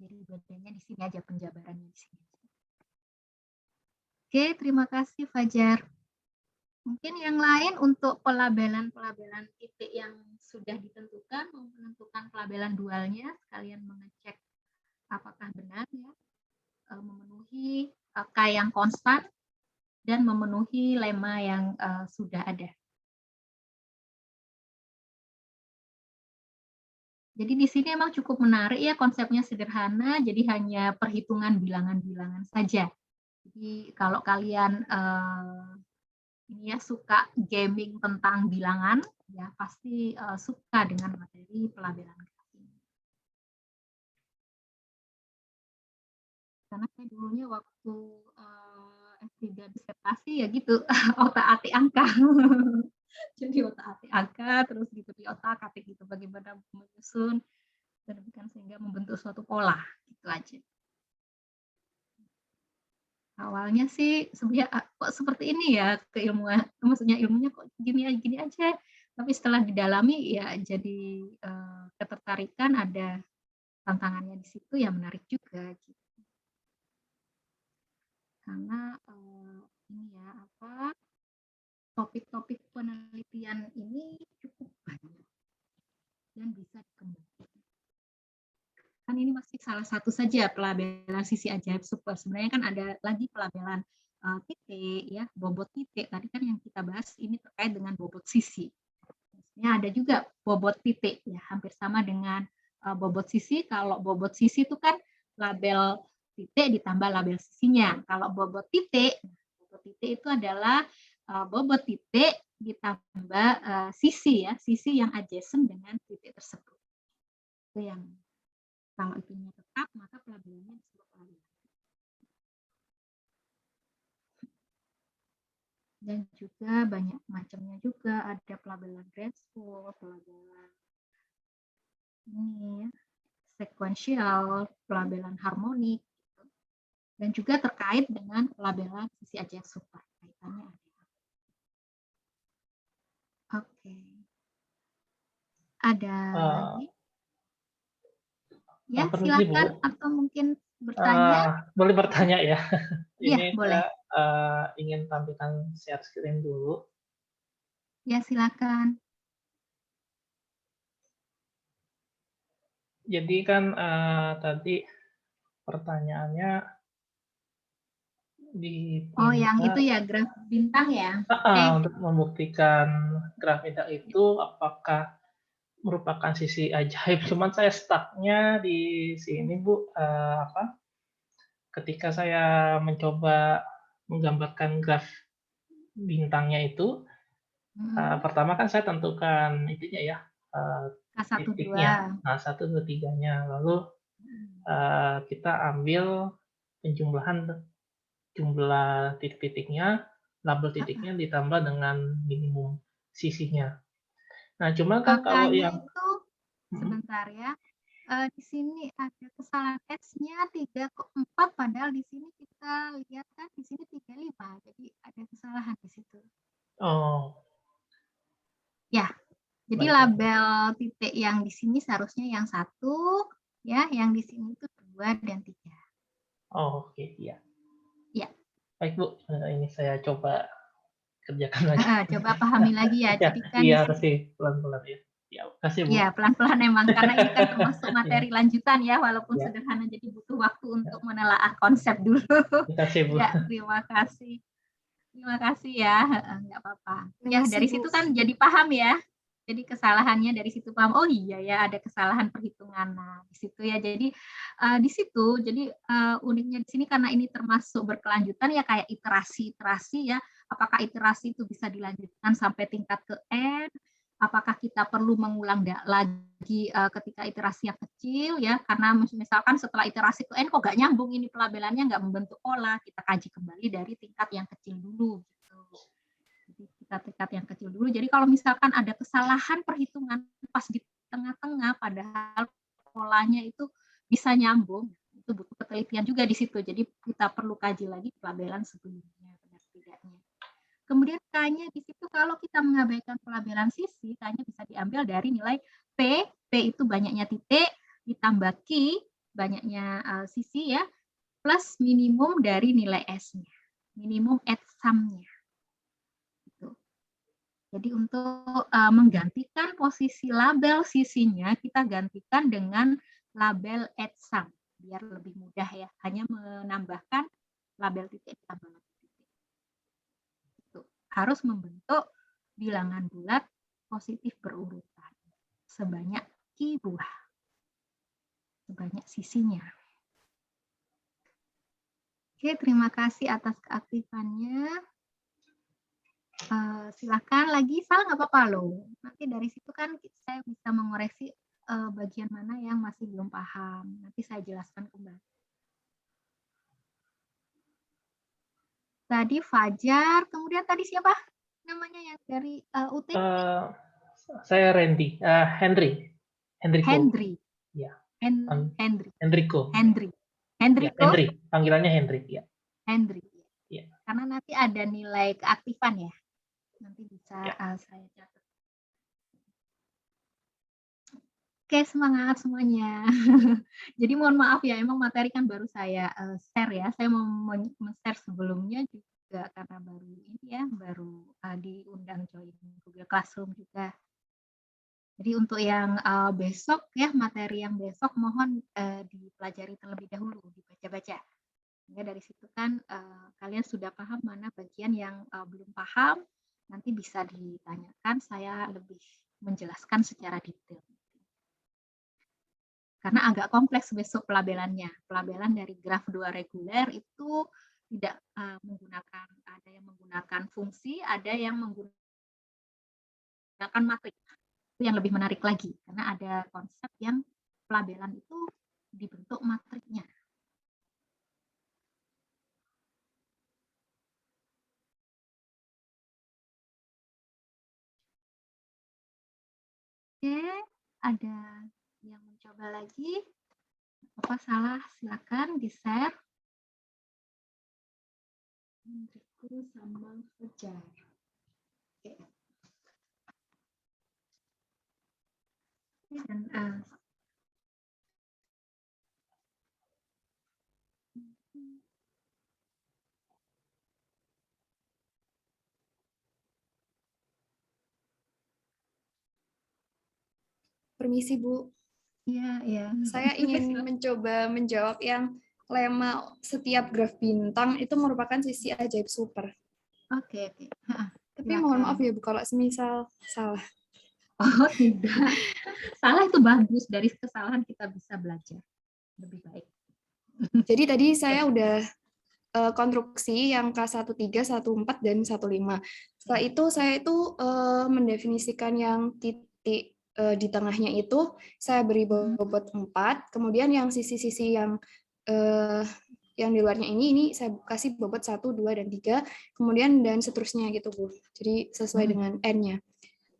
Jadi bedanya di sini aja, penjabarannya di sini. Oke, terima kasih Fajar. Mungkin yang lain untuk pelabelan titik yang sudah ditentukan, mau menentukan pelabelan dualnya, sekalian mengecek apakah benar ya, memenuhi K yang konstan dan memenuhi lemma yang sudah ada. Jadi di sini emang cukup menarik ya, konsepnya sederhana, jadi hanya perhitungan bilangan-bilangan saja. Jadi kalau kalian ini ya suka gaming tentang bilangan, ya pasti suka dengan materi pelabelan graf ini. Karena saya dulunya waktu S3 disertasi ya gitu, otak-atik angka. Jadi otak-atik angka, terus gitu di otak-atik gitu bagaimana menyusun, sedemikian sehingga membentuk suatu pola, gitu aja. Awalnya sih sebenarnya kok seperti ini ya keilmuan, maksudnya ilmunya kok gini aja. Tapi setelah didalami ya jadi ketertarikan, ada tantangannya di situ ya menarik juga gitu. Karena ini ya topik-topik penelitian ini cukup banyak dan bisa dikembangkan. Kan ini masih salah satu saja pelabelan sisi ajaib super. Sebenarnya kan ada lagi pelabelan titik, ya, bobot titik. Tadi kan yang kita bahas ini terkait dengan bobot sisi. Sebenarnya ada juga bobot titik, ya, hampir sama dengan bobot sisi. Kalau bobot sisi itu kan label titik ditambah label sisinya. Kalau bobot titik itu adalah bobot titik ditambah sisi, ya, sisi yang adjacent dengan titik tersebut. Itu yang kalau itunya tetap, maka pelabelannya disebut pelabelan. Dan juga banyak macamnya juga, ada pelabelan graceful, pelabelan ini sekuensial, pelabelan harmonik, gitu. Dan juga terkait dengan pelabelan sisi ajaib super. Kaitannya ada. Oke. Ada lagi? Ya, silakan atau mungkin bertanya. Boleh bertanya ya. Iya, Ini boleh. saya ingin tampilkan share screen dulu. Ya, silakan. Jadi kan tadi pertanyaannya di yang itu ya, graf bintang ya? Untuk membuktikan graf bintang itu apakah merupakan sisi ajaib. Cuman saya stuck-nya di sini, Bu. Ketika saya mencoba menggambarkan graf bintangnya itu, pertama kan saya tentukan itunya ya, titiknya, 1, 2, 3-nya. Lalu kita ambil penjumlahan jumlah titik-titiknya, label titiknya ditambah dengan minimum sisinya. Nah, cuma kan kalau yang itu sebentar ya. Di sini ada kesalahan S-nya 3,4, padahal di sini kita lihat kan di sini 3,5. Jadi ada kesalahan di situ. Oh. Ya. Jadi label titik yang di sini seharusnya yang 1, ya, yang di sini itu 2 dan 3. Oh, oke, iya. Ya. Baik, Bu. Ini saya coba kerjakan lagi. Coba pahami lagi ya. Jadi kan iya, kasih pelan-pelan ya. Ya, kasih, Bu. Iya, pelan-pelan emang, karena ini kan termasuk materi lanjutan ya, walaupun sederhana, jadi butuh waktu untuk menelaah konsep dulu. Terima kasih, Bu. Ya, terima kasih. Terima kasih ya, nggak apa-apa. Ya, dari situ kan jadi paham ya. Jadi kesalahannya dari situ paham, oh iya ya ada kesalahan perhitungan. Nah, di situ ya. Jadi di situ, jadi uniknya di sini karena ini termasuk berkelanjutan ya, kayak iterasi-iterasi ya. Apakah iterasi itu bisa dilanjutkan sampai tingkat ke N? Apakah kita perlu mengulang lagi ketika iterasi yang kecil ya, karena misalkan setelah iterasi ke N kok nggak nyambung ini pelabelannya, nggak membentuk pola, kita kaji kembali dari tingkat yang kecil dulu gitu. Jadi kita tingkat yang kecil dulu. Jadi kalau misalkan ada kesalahan perhitungan pas di tengah-tengah padahal polanya itu bisa nyambung, itu butuh ketelitian juga di situ. Jadi kita perlu kaji lagi pelabelan sebelumnya benar tidaknya. Kemudian K-nya di situ kalau kita mengabaikan pelabelan sisi, K-nya bisa diambil dari nilai P. P itu banyaknya titik, ditambah Q, banyaknya sisi ya, plus minimum dari nilai S-nya. Minimum add sum-nya. Gitu. Jadi untuk menggantikan posisi label sisinya, kita gantikan dengan label add sum. Biar lebih mudah ya, hanya menambahkan label titik ditambah label. Harus membentuk bilangan bulat positif berurutan sebanyak Q buah, sebanyak sisinya. Oke, terima kasih atas keaktifannya. silakan lagi, salah nggak apa-apa loh. Nanti dari situ kan saya bisa mengoreksi bagian mana yang masih belum paham. Nanti saya jelaskan kembali. Tadi Fajar, kemudian tadi siapa namanya yang dari UT? Saya Randy, Hendriko. Hendry. Ya. Hendry. Hendriko. Hendry. Ya, Hendriko? Henry, panggilannya Hendry. Ya. Hendry. Ya. Karena nanti ada nilai keaktifan ya. Nanti bisa Ya. saya catat. Oke, semangat semuanya. Jadi mohon maaf ya, emang materi kan baru saya share ya. Saya mau men-share sebelumnya juga karena baru ini ya, baru diundang join Google Classroom juga. Jadi untuk yang besok ya, materi yang besok mohon dipelajari terlebih dahulu, dibaca-baca. Sehingga dari situ kan kalian sudah paham mana bagian yang belum paham, nanti bisa ditanyakan, saya lebih menjelaskan secara detail. Karena agak kompleks besok pelabelannya. Pelabelan dari graf 2 reguler itu tidak menggunakan, ada yang menggunakan fungsi, ada yang menggunakan matrik. Itu yang lebih menarik lagi, karena ada konsep yang pelabelan itu dibentuk matriknya. Oke, ada yang mencoba lagi? Apa salah? Silakan di-share. Hendriku sama Fajar. Oke. Dan Permisi, Bu. iya, iya. Saya ingin mencoba menjawab yang lema setiap graf bintang itu merupakan sisi ajaib super. Oke. Tapi mohon maaf ya, Bu, kalau semisal salah. Oh, tidak. Salah itu bagus. Dari kesalahan kita bisa belajar. Lebih baik. Jadi tadi saya udah konstruksi yang K13, 14, dan 15. Setelah itu saya itu mendefinisikan yang titik di tengahnya itu saya beri bobot 4, kemudian yang sisi-sisi yang di luarnya ini saya kasih bobot 1, 2, dan 3, kemudian dan seterusnya gitu, Bu. Jadi sesuai dengan N-nya.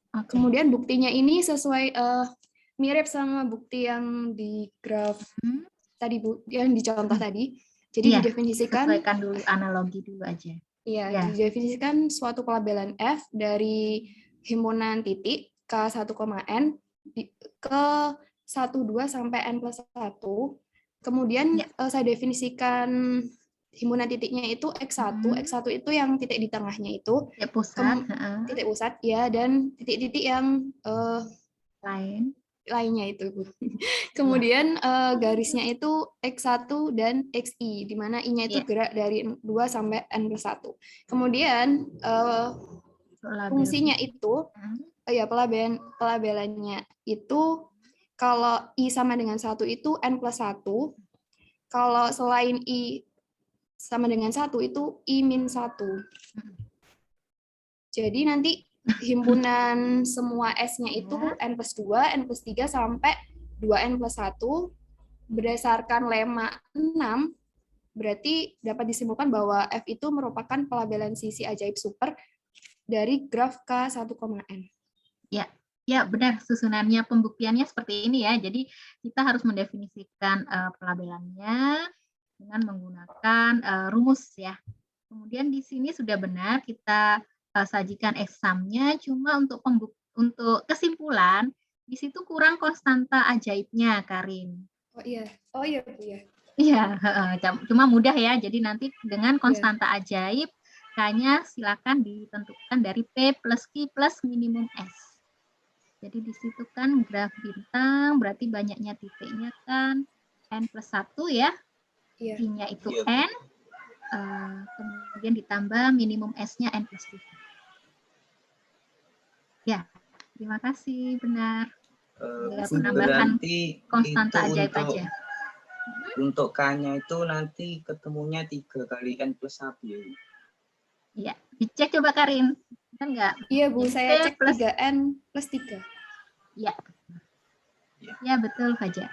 Okay. Kemudian buktinya ini sesuai mirip sama bukti yang di graf tadi, Bu, yang dicontoh tadi. Jadi didefinisikan, sesuaikan dulu, analogi dulu aja. Iya, didefinisikan suatu pelabelan F dari himpunan titik K1,N ke 12 sampai N plus 1. Kemudian saya definisikan himpunan titiknya itu X1. X1 itu yang titik di tengahnya itu. Titik pusat, ya, dan titik-titik yang lainnya itu, Bu. Kemudian garisnya itu X1 dan XI, di mana I-nya itu gerak dari 2 sampai N plus 1. Kemudian fungsinya itu, pelabelannya itu, kalau I sama dengan 1 itu N plus 1, kalau selain I sama dengan 1 itu I min 1. Jadi nanti himpunan semua S-nya itu N plus 2, N plus 3, sampai 2N plus 1, berdasarkan lemma 6, berarti dapat disimpulkan bahwa F itu merupakan pelabelan sisi ajaib super dari graf K1,N. Ya, benar. Susunannya, pembuktiannya seperti ini ya. Jadi kita harus mendefinisikan pelabelannya dengan menggunakan rumus ya. Kemudian di sini sudah benar kita sajikan examnya, cuma untuk kesimpulan di situ kurang konstanta ajaibnya, Karin. Oh iya Bu ya. Iya, cuma mudah ya. Jadi nanti dengan konstanta ajaib, K-nya silakan ditentukan dari P plus Q plus minimum S. Jadi di situ kan graf bintang, berarti banyaknya titiknya kan N plus 1 ya. I-nya itu N, kemudian ditambah minimum S-nya N plus 3. Ya, terima kasih, benar. Penambahan konstanta ajaib aja. Untuk K-nya itu nanti ketemunya 3 kali N plus 1 ya. Iya, dicek coba Karin. Kan nggak? Iya Bu, Jadi saya T cek plus 3N plus 3. ya, Ya. ya betul Fajar.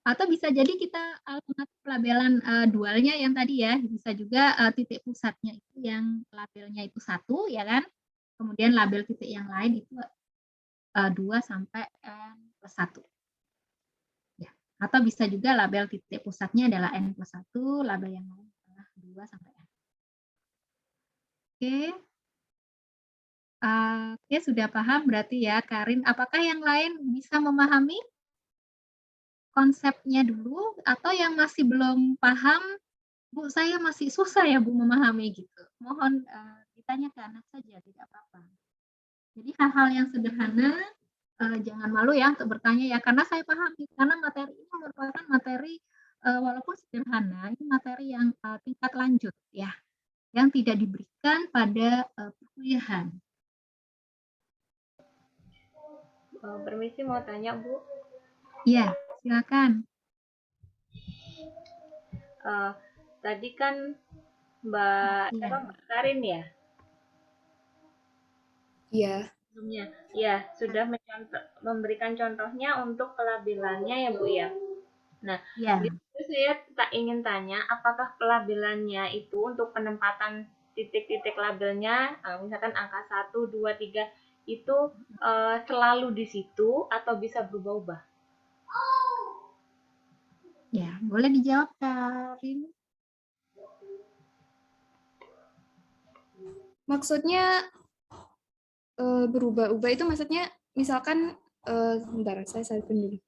Atau bisa jadi kita alternatif pelabelan dualnya yang tadi ya, bisa juga titik pusatnya itu yang labelnya itu 1 ya kan, kemudian label titik yang lain itu 2 sampai N plus 1. Ya. Atau bisa juga label titik pusatnya adalah N plus 1, label yang lain adalah 2 sampai N. Oke. Oke, sudah paham berarti ya Karin. Apakah yang lain bisa memahami konsepnya dulu atau yang masih belum paham, Bu, saya masih susah ya Bu memahami gitu. Mohon ditanya ke anak saja, tidak apa-apa. Jadi hal-hal yang sederhana jangan malu ya untuk bertanya ya, karena saya pahami karena materi ini merupakan materi walaupun sederhana, ini materi yang tingkat lanjut ya, yang tidak diberikan pada perkuliahan. Permisi mau tanya Bu. Iya, silakan. Tadi kan Mbak Karin ya? Iya. Sebelumnya, ya sudah memberikan contohnya untuk pelabelannya ya Bu ya. Nah, ya. di situ saya tak ingin tanya, apakah pelabelannya itu untuk penempatan titik-titik labelnya, misalkan angka 1, 2, 3 itu selalu di situ atau bisa berubah-ubah? Ya, boleh dijawab Karin. Maksudnya berubah-ubah itu maksudnya misalkan bentar saya dulu.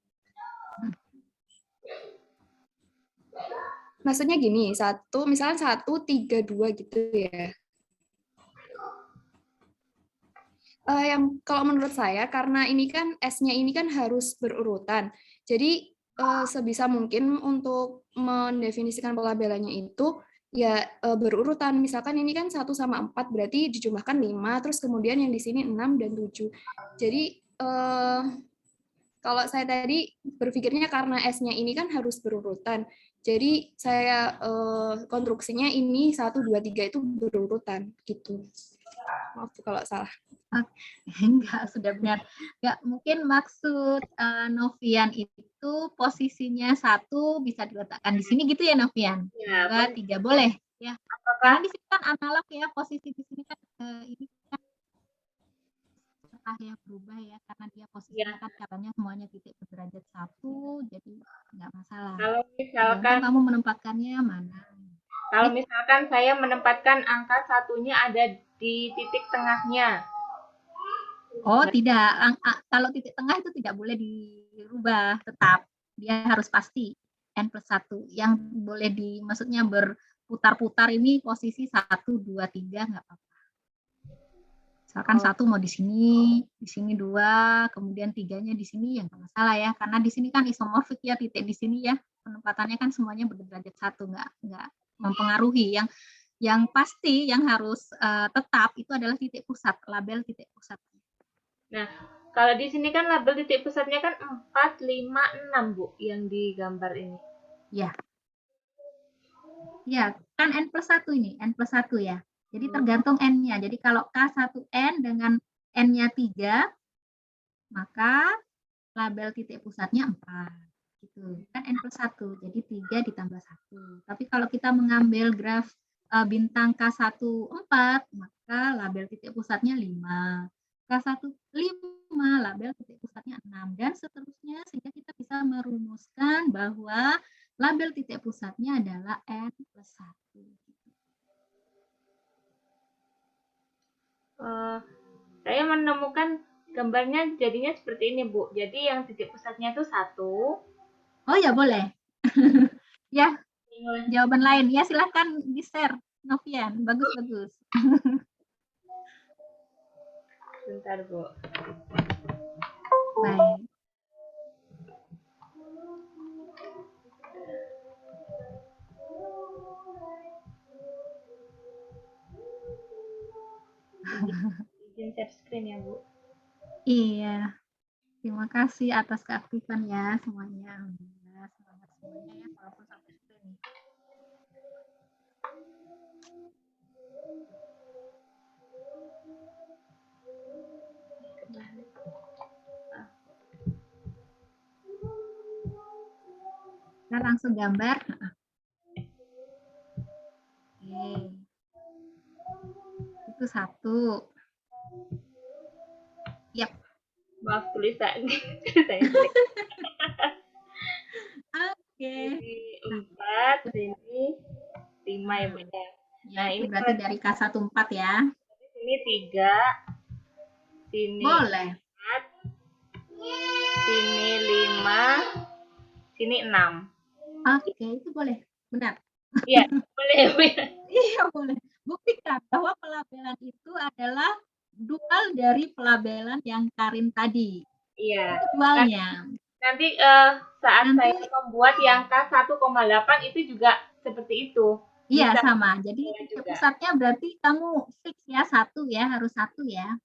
Maksudnya gini, misalkan 1, 3, 2 gitu ya. Yang kalau menurut saya karena ini kan S-nya ini kan harus berurutan. Jadi sebisa mungkin untuk mendefinisikan pelabelannya itu ya berurutan. Misalkan ini kan 1 sama 4 berarti dijumlahkan 5, terus kemudian yang di sini 6 dan 7. Jadi kalau saya tadi berpikirnya karena S-nya ini kan harus berurutan. Jadi saya konstruksinya ini 1, 2, 3 itu berurutan gitu. Maaf kalau salah. Enggak, sudah benar. Enggak, mungkin maksud Novian itu posisinya 1 bisa diletakkan di sini gitu ya Novian? Ya, 2, 3 boleh ya. Karena di sini kan analog ya, posisi di sini kan ini kan yang berubah ya, karena dia posisinya kan katanya semuanya titik berderajat 1, jadi enggak masalah. Kalau Tergantung misalkan kamu menempatkannya mana. Kalau misalkan saya menempatkan angka 1-nya ada di titik tengahnya. Oh, tidak. Kalau titik tengah itu tidak boleh dirubah, tetap. Dia harus pasti N plus 1. Yang boleh maksudnya berputar-putar ini posisi 1, 2, 3, nggak apa-apa. Misalkan 1 mau di sini 2, kemudian 3-nya di sini, ya nggak masalah ya. Karena di sini kan isomorfik ya, titik di sini ya. Penempatannya kan semuanya berderajat 1, nggak mempengaruhi. Yang pasti, yang harus tetap itu adalah titik pusat, label titik pusat. Nah, kalau di sini kan label titik pusatnya kan 4, 5, 6, Bu, yang digambar ini. Ya. Ya, kan N plus 1 ini, N plus 1 ya. Jadi tergantung N-nya. Jadi kalau K1N dengan N-nya 3, maka label titik pusatnya 4. Gitu. Kan N plus 1, jadi 3 ditambah 1. Tapi kalau kita mengambil graf bintang K1 4, maka label titik pusatnya 5. K1 5, label titik pusatnya 6. Dan seterusnya, sehingga kita bisa merumuskan bahwa label titik pusatnya adalah N plus 1. Saya menemukan gambarnya jadinya seperti ini, Bu. Jadi yang titik pusatnya itu 1. Oh ya, boleh. Ya, jawaban lain. Ya, silahkan di-share, Novian. Bagus-bagus. Bentar, Bu. Baik. Izin share screen ya, Bu. Iya. Terima kasih atas keaktifan ya semuanya. Alhamdulillah, semangat semuanya ya walaupun sampai screen. Kita langsung gambar. Oke. Itu satu. Yap. Maaf tulisan saya jelek. Oke. Ini 4, ini 5 ya Bu ya. Ya, Nah, itu ini berarti dari K14 ya. sini 3, sini Boleh. 4, sini 5, sini 6. Oke, itu boleh. Benar. Iya, boleh ya Bu ya. Iya, boleh. Buktikan bahwa pelabelan itu adalah dual dari pelabelan yang Karin tadi. Iya. Itu dualnya. Nanti saat Nanti saya membuat yang K1,8 itu juga seperti itu. iya Bisa sama. Jadi boleh titik juga. pusatnya berarti kamu fix ya, satu ya, harus satu ya.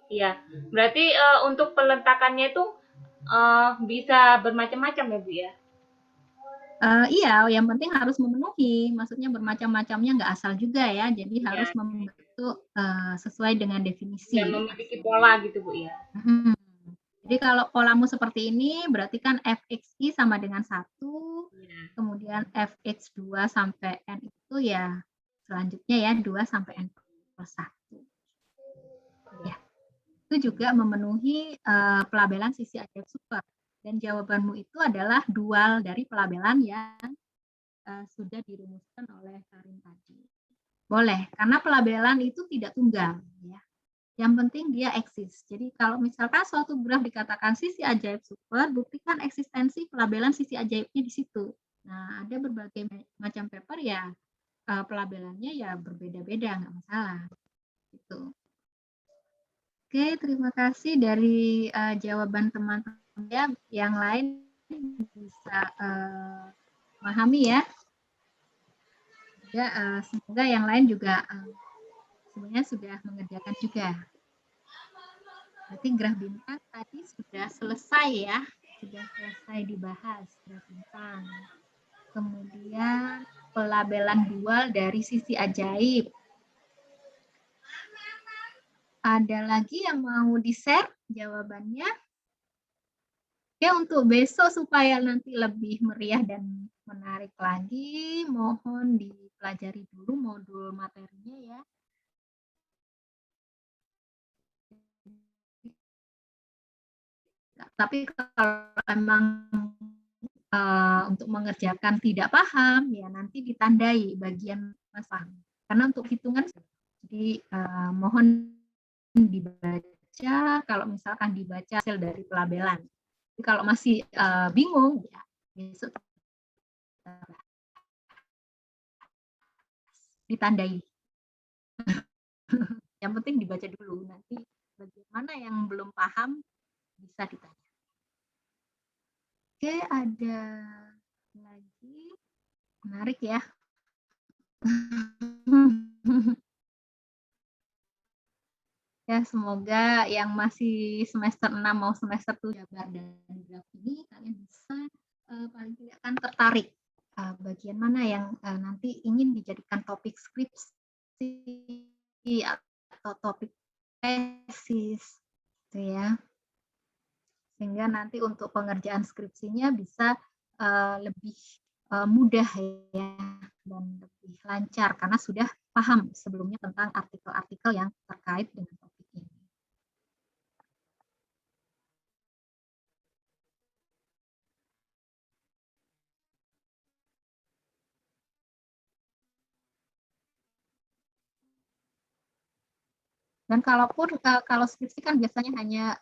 Iya. Berarti untuk peletakannya itu bisa bermacam-macam ya Bu ya. Iya, yang penting harus memenuhi. Maksudnya bermacam-macamnya nggak asal juga ya. Jadi Iya. harus membentuk sesuai dengan definisi. Dan memiliki pola gitu Bu ya. Jadi kalau polamu seperti ini, berarti kan fxi sama dengan 1, Iya. kemudian fx2 sampai n itu ya selanjutnya ya 2 sampai n plus 1. Ya. Itu juga memenuhi pelabelan sisi ajaib super. Dan jawabanmu itu adalah dual dari pelabelan yang sudah dirumuskan oleh Karin tadi. Boleh, karena pelabelan itu tidak tunggal. Ya. Yang penting dia eksis. Jadi kalau misalkan suatu graf dikatakan sisi ajaib super, buktikan eksistensi pelabelan sisi ajaibnya di situ. Nah, ada berbagai macam paper ya, pelabelannya ya berbeda-beda, nggak masalah. Gitu. Oke, terima kasih dari jawaban teman-teman ya. Yang lain bisa memahami ya. Ya, semoga yang lain juga sebenarnya sudah mengerjakan juga. Berarti graf bintang tadi sudah selesai ya, sudah selesai dibahas graf bintang. Kemudian pelabelan dual dari sisi ajaib. Ada lagi yang mau di-share jawabannya? Oke, untuk besok supaya nanti lebih meriah dan menarik lagi, mohon dipelajari dulu modul materinya ya. Tapi kalau memang untuk mengerjakan tidak paham, ya nanti ditandai bagian paham. Karena untuk hitungan, jadi mohon dibaca, kalau misalkan dibaca hasil dari pelabelan. Jadi kalau masih bingung, ya besok ditandai. Yang penting dibaca dulu, nanti bagaimana yang belum paham bisa ditanya. Oke, ada lagi. Menarik ya. Ya, semoga yang masih semester 6 mau semester 7 jabar dan graf ini kalian bisa paling tidak kan tertarik bagian mana yang nanti ingin dijadikan topik skripsi atau topik tesis gitu ya. Sehingga nanti untuk pengerjaan skripsinya bisa lebih mudah ya dan lebih lancar karena sudah paham sebelumnya tentang artikel-artikel yang terkait dengan topik ini. Dan kalaupun kalau skripsi kan biasanya hanya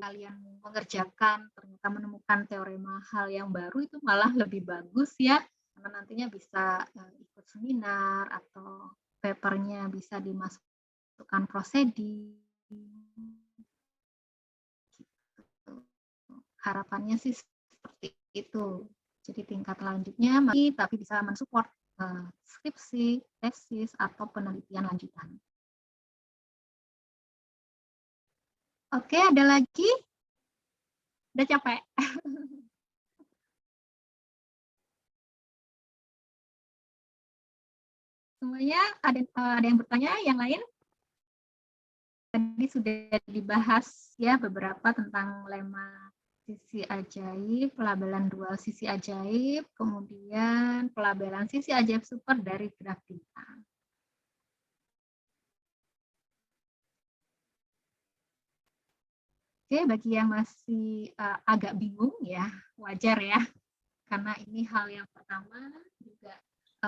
kalian mengerjakan ternyata menemukan teorema hal yang baru itu malah lebih bagus ya karena nantinya bisa ikut seminar atau papernya bisa dimasukkan prosedi. Harapannya sih seperti itu. Jadi tingkat lanjutnya masih tapi bisa mensupport skripsi, tesis atau penelitian lanjutan. Oke, ada lagi? Udah capek? Semuanya ada yang bertanya? Yang lain? Tadi sudah dibahas ya beberapa tentang lemma sisi ajaib, pelabelan dual sisi ajaib, kemudian pelabelan sisi ajaib super dari graf bintang. Oke, bagi yang masih agak bingung ya, wajar ya, karena ini hal yang pertama, juga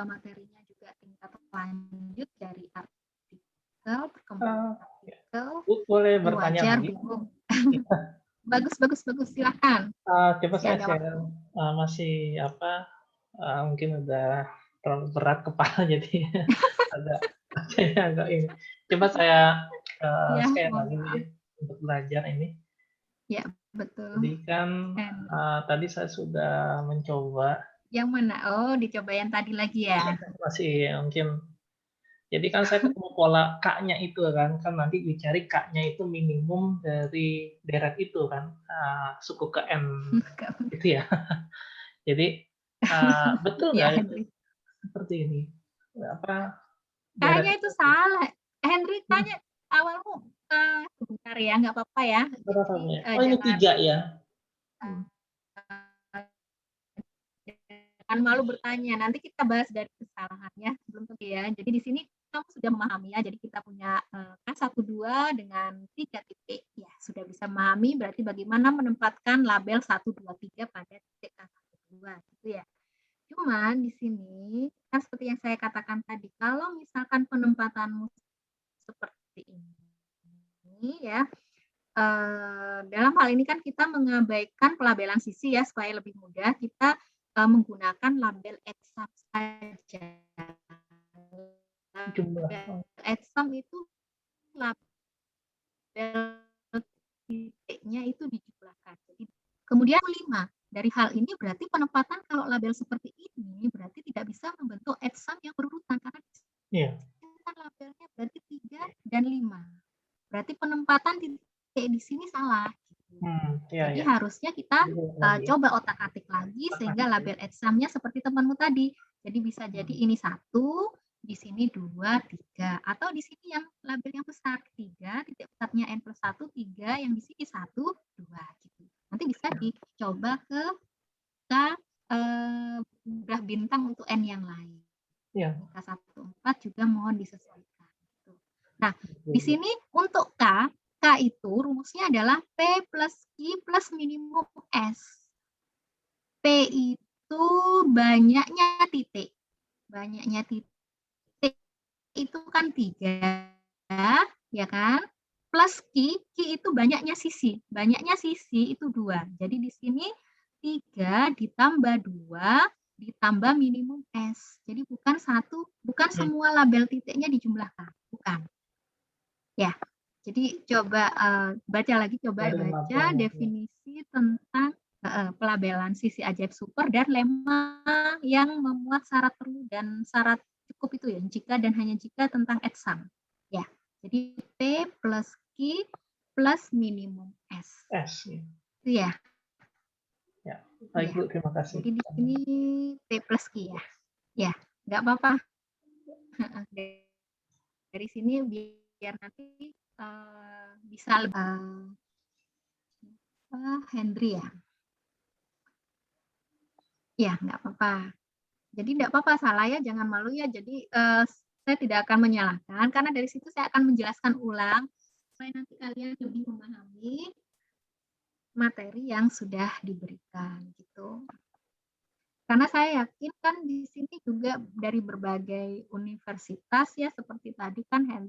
materinya juga tingkat lanjut dari artikel, perkembangan artikel, Boleh jadi bertanya wajar lagi? bingung. Bagus, coba Coba saya ada share, masih mungkin udah terlalu berat kepala jadi agak ini. Coba saya ya, share mohon lagi maaf. ya untuk belajar ini. Ya, betul. Jadi kan tadi saya sudah mencoba. Yang mana? Oh, dicoba yang tadi lagi ya? Masih mungkin. Jadi kan saya ketemu pola K-nya itu kan nanti dicari K-nya itu minimum dari deret itu kan, suku ke N itu ya. Jadi betul nggak Ya, itu Henry. seperti ini? Kayaknya itu salah. Henry, tanya awalmu sebentar ya, nggak apa-apa ya. Jadi, Oh ini 3 ya? Jangan malu bertanya. Nanti kita bahas dari kesalahannya sebelum itu ya. Jadi di sini kamu sudah memahami ya. Jadi kita punya K12 dengan 3 titik. Ya, sudah bisa memahami berarti bagaimana menempatkan label 1, 2, 3 pada titik K12 gitu ya. Cuman di sini kan seperti yang saya katakan tadi, kalau misalkan penempatanmu seperti ini ya, dalam hal ini kan kita mengabaikan pelabelan sisi ya, supaya lebih mudah kita menggunakan label exam saja. Exam itu label titiknya itu dijumlahkan. Jadi, kemudian 5. Dari hal ini berarti penempatan kalau label seperti ini berarti tidak bisa membentuk exam yang berurutan karena labelnya berarti 3 dan 5. Berarti penempatan titik di sini salah. Jadi harusnya kita coba otak-atik lagi sehingga label examnya seperti temanmu tadi. Jadi bisa jadi ini 1, di sini 2, 3. Atau di sini yang label yang besar 3, titik pusatnya N+1, 3, yang di sini 1, 2. Gitu. Nanti bisa dicoba ke graf bintang untuk N yang lain. K14 juga mohon disesuaikan. Gitu. Nah, di sini untuk K itu rumusnya adalah P plus Q plus minimum S. P itu banyaknya titik. Banyaknya titik itu kan 3, ya kan? Plus Q itu banyaknya sisi. Banyaknya sisi itu 2. Jadi di sini 3 ditambah 2 ditambah minimum S. Jadi bukan semua label titiknya dijumlahkan. Bukan. Ya. Jadi coba baca lagi, baca definisi tentang pelabelan sisi ajaib super dan lemma yang memuat syarat perlu dan syarat cukup itu ya, jika dan hanya jika tentang exam. Ya, jadi P plus Q plus minimum S. Itu ya. Ya, baik Bu, terima kasih. Jadi di sini P plus Q ya. Ya, nggak apa-apa. Dari sini biar nanti bisa lebih Henry ya. Ya, nggak apa-apa. Jadi nggak apa-apa, salah ya, jangan malu ya. Jadi saya tidak akan menyalahkan, karena dari situ saya akan menjelaskan ulang, supaya nanti kalian lebih memahami materi yang sudah diberikan. Gitu. Karena saya yakin kan di sini juga dari berbagai universitas ya, seperti tadi kan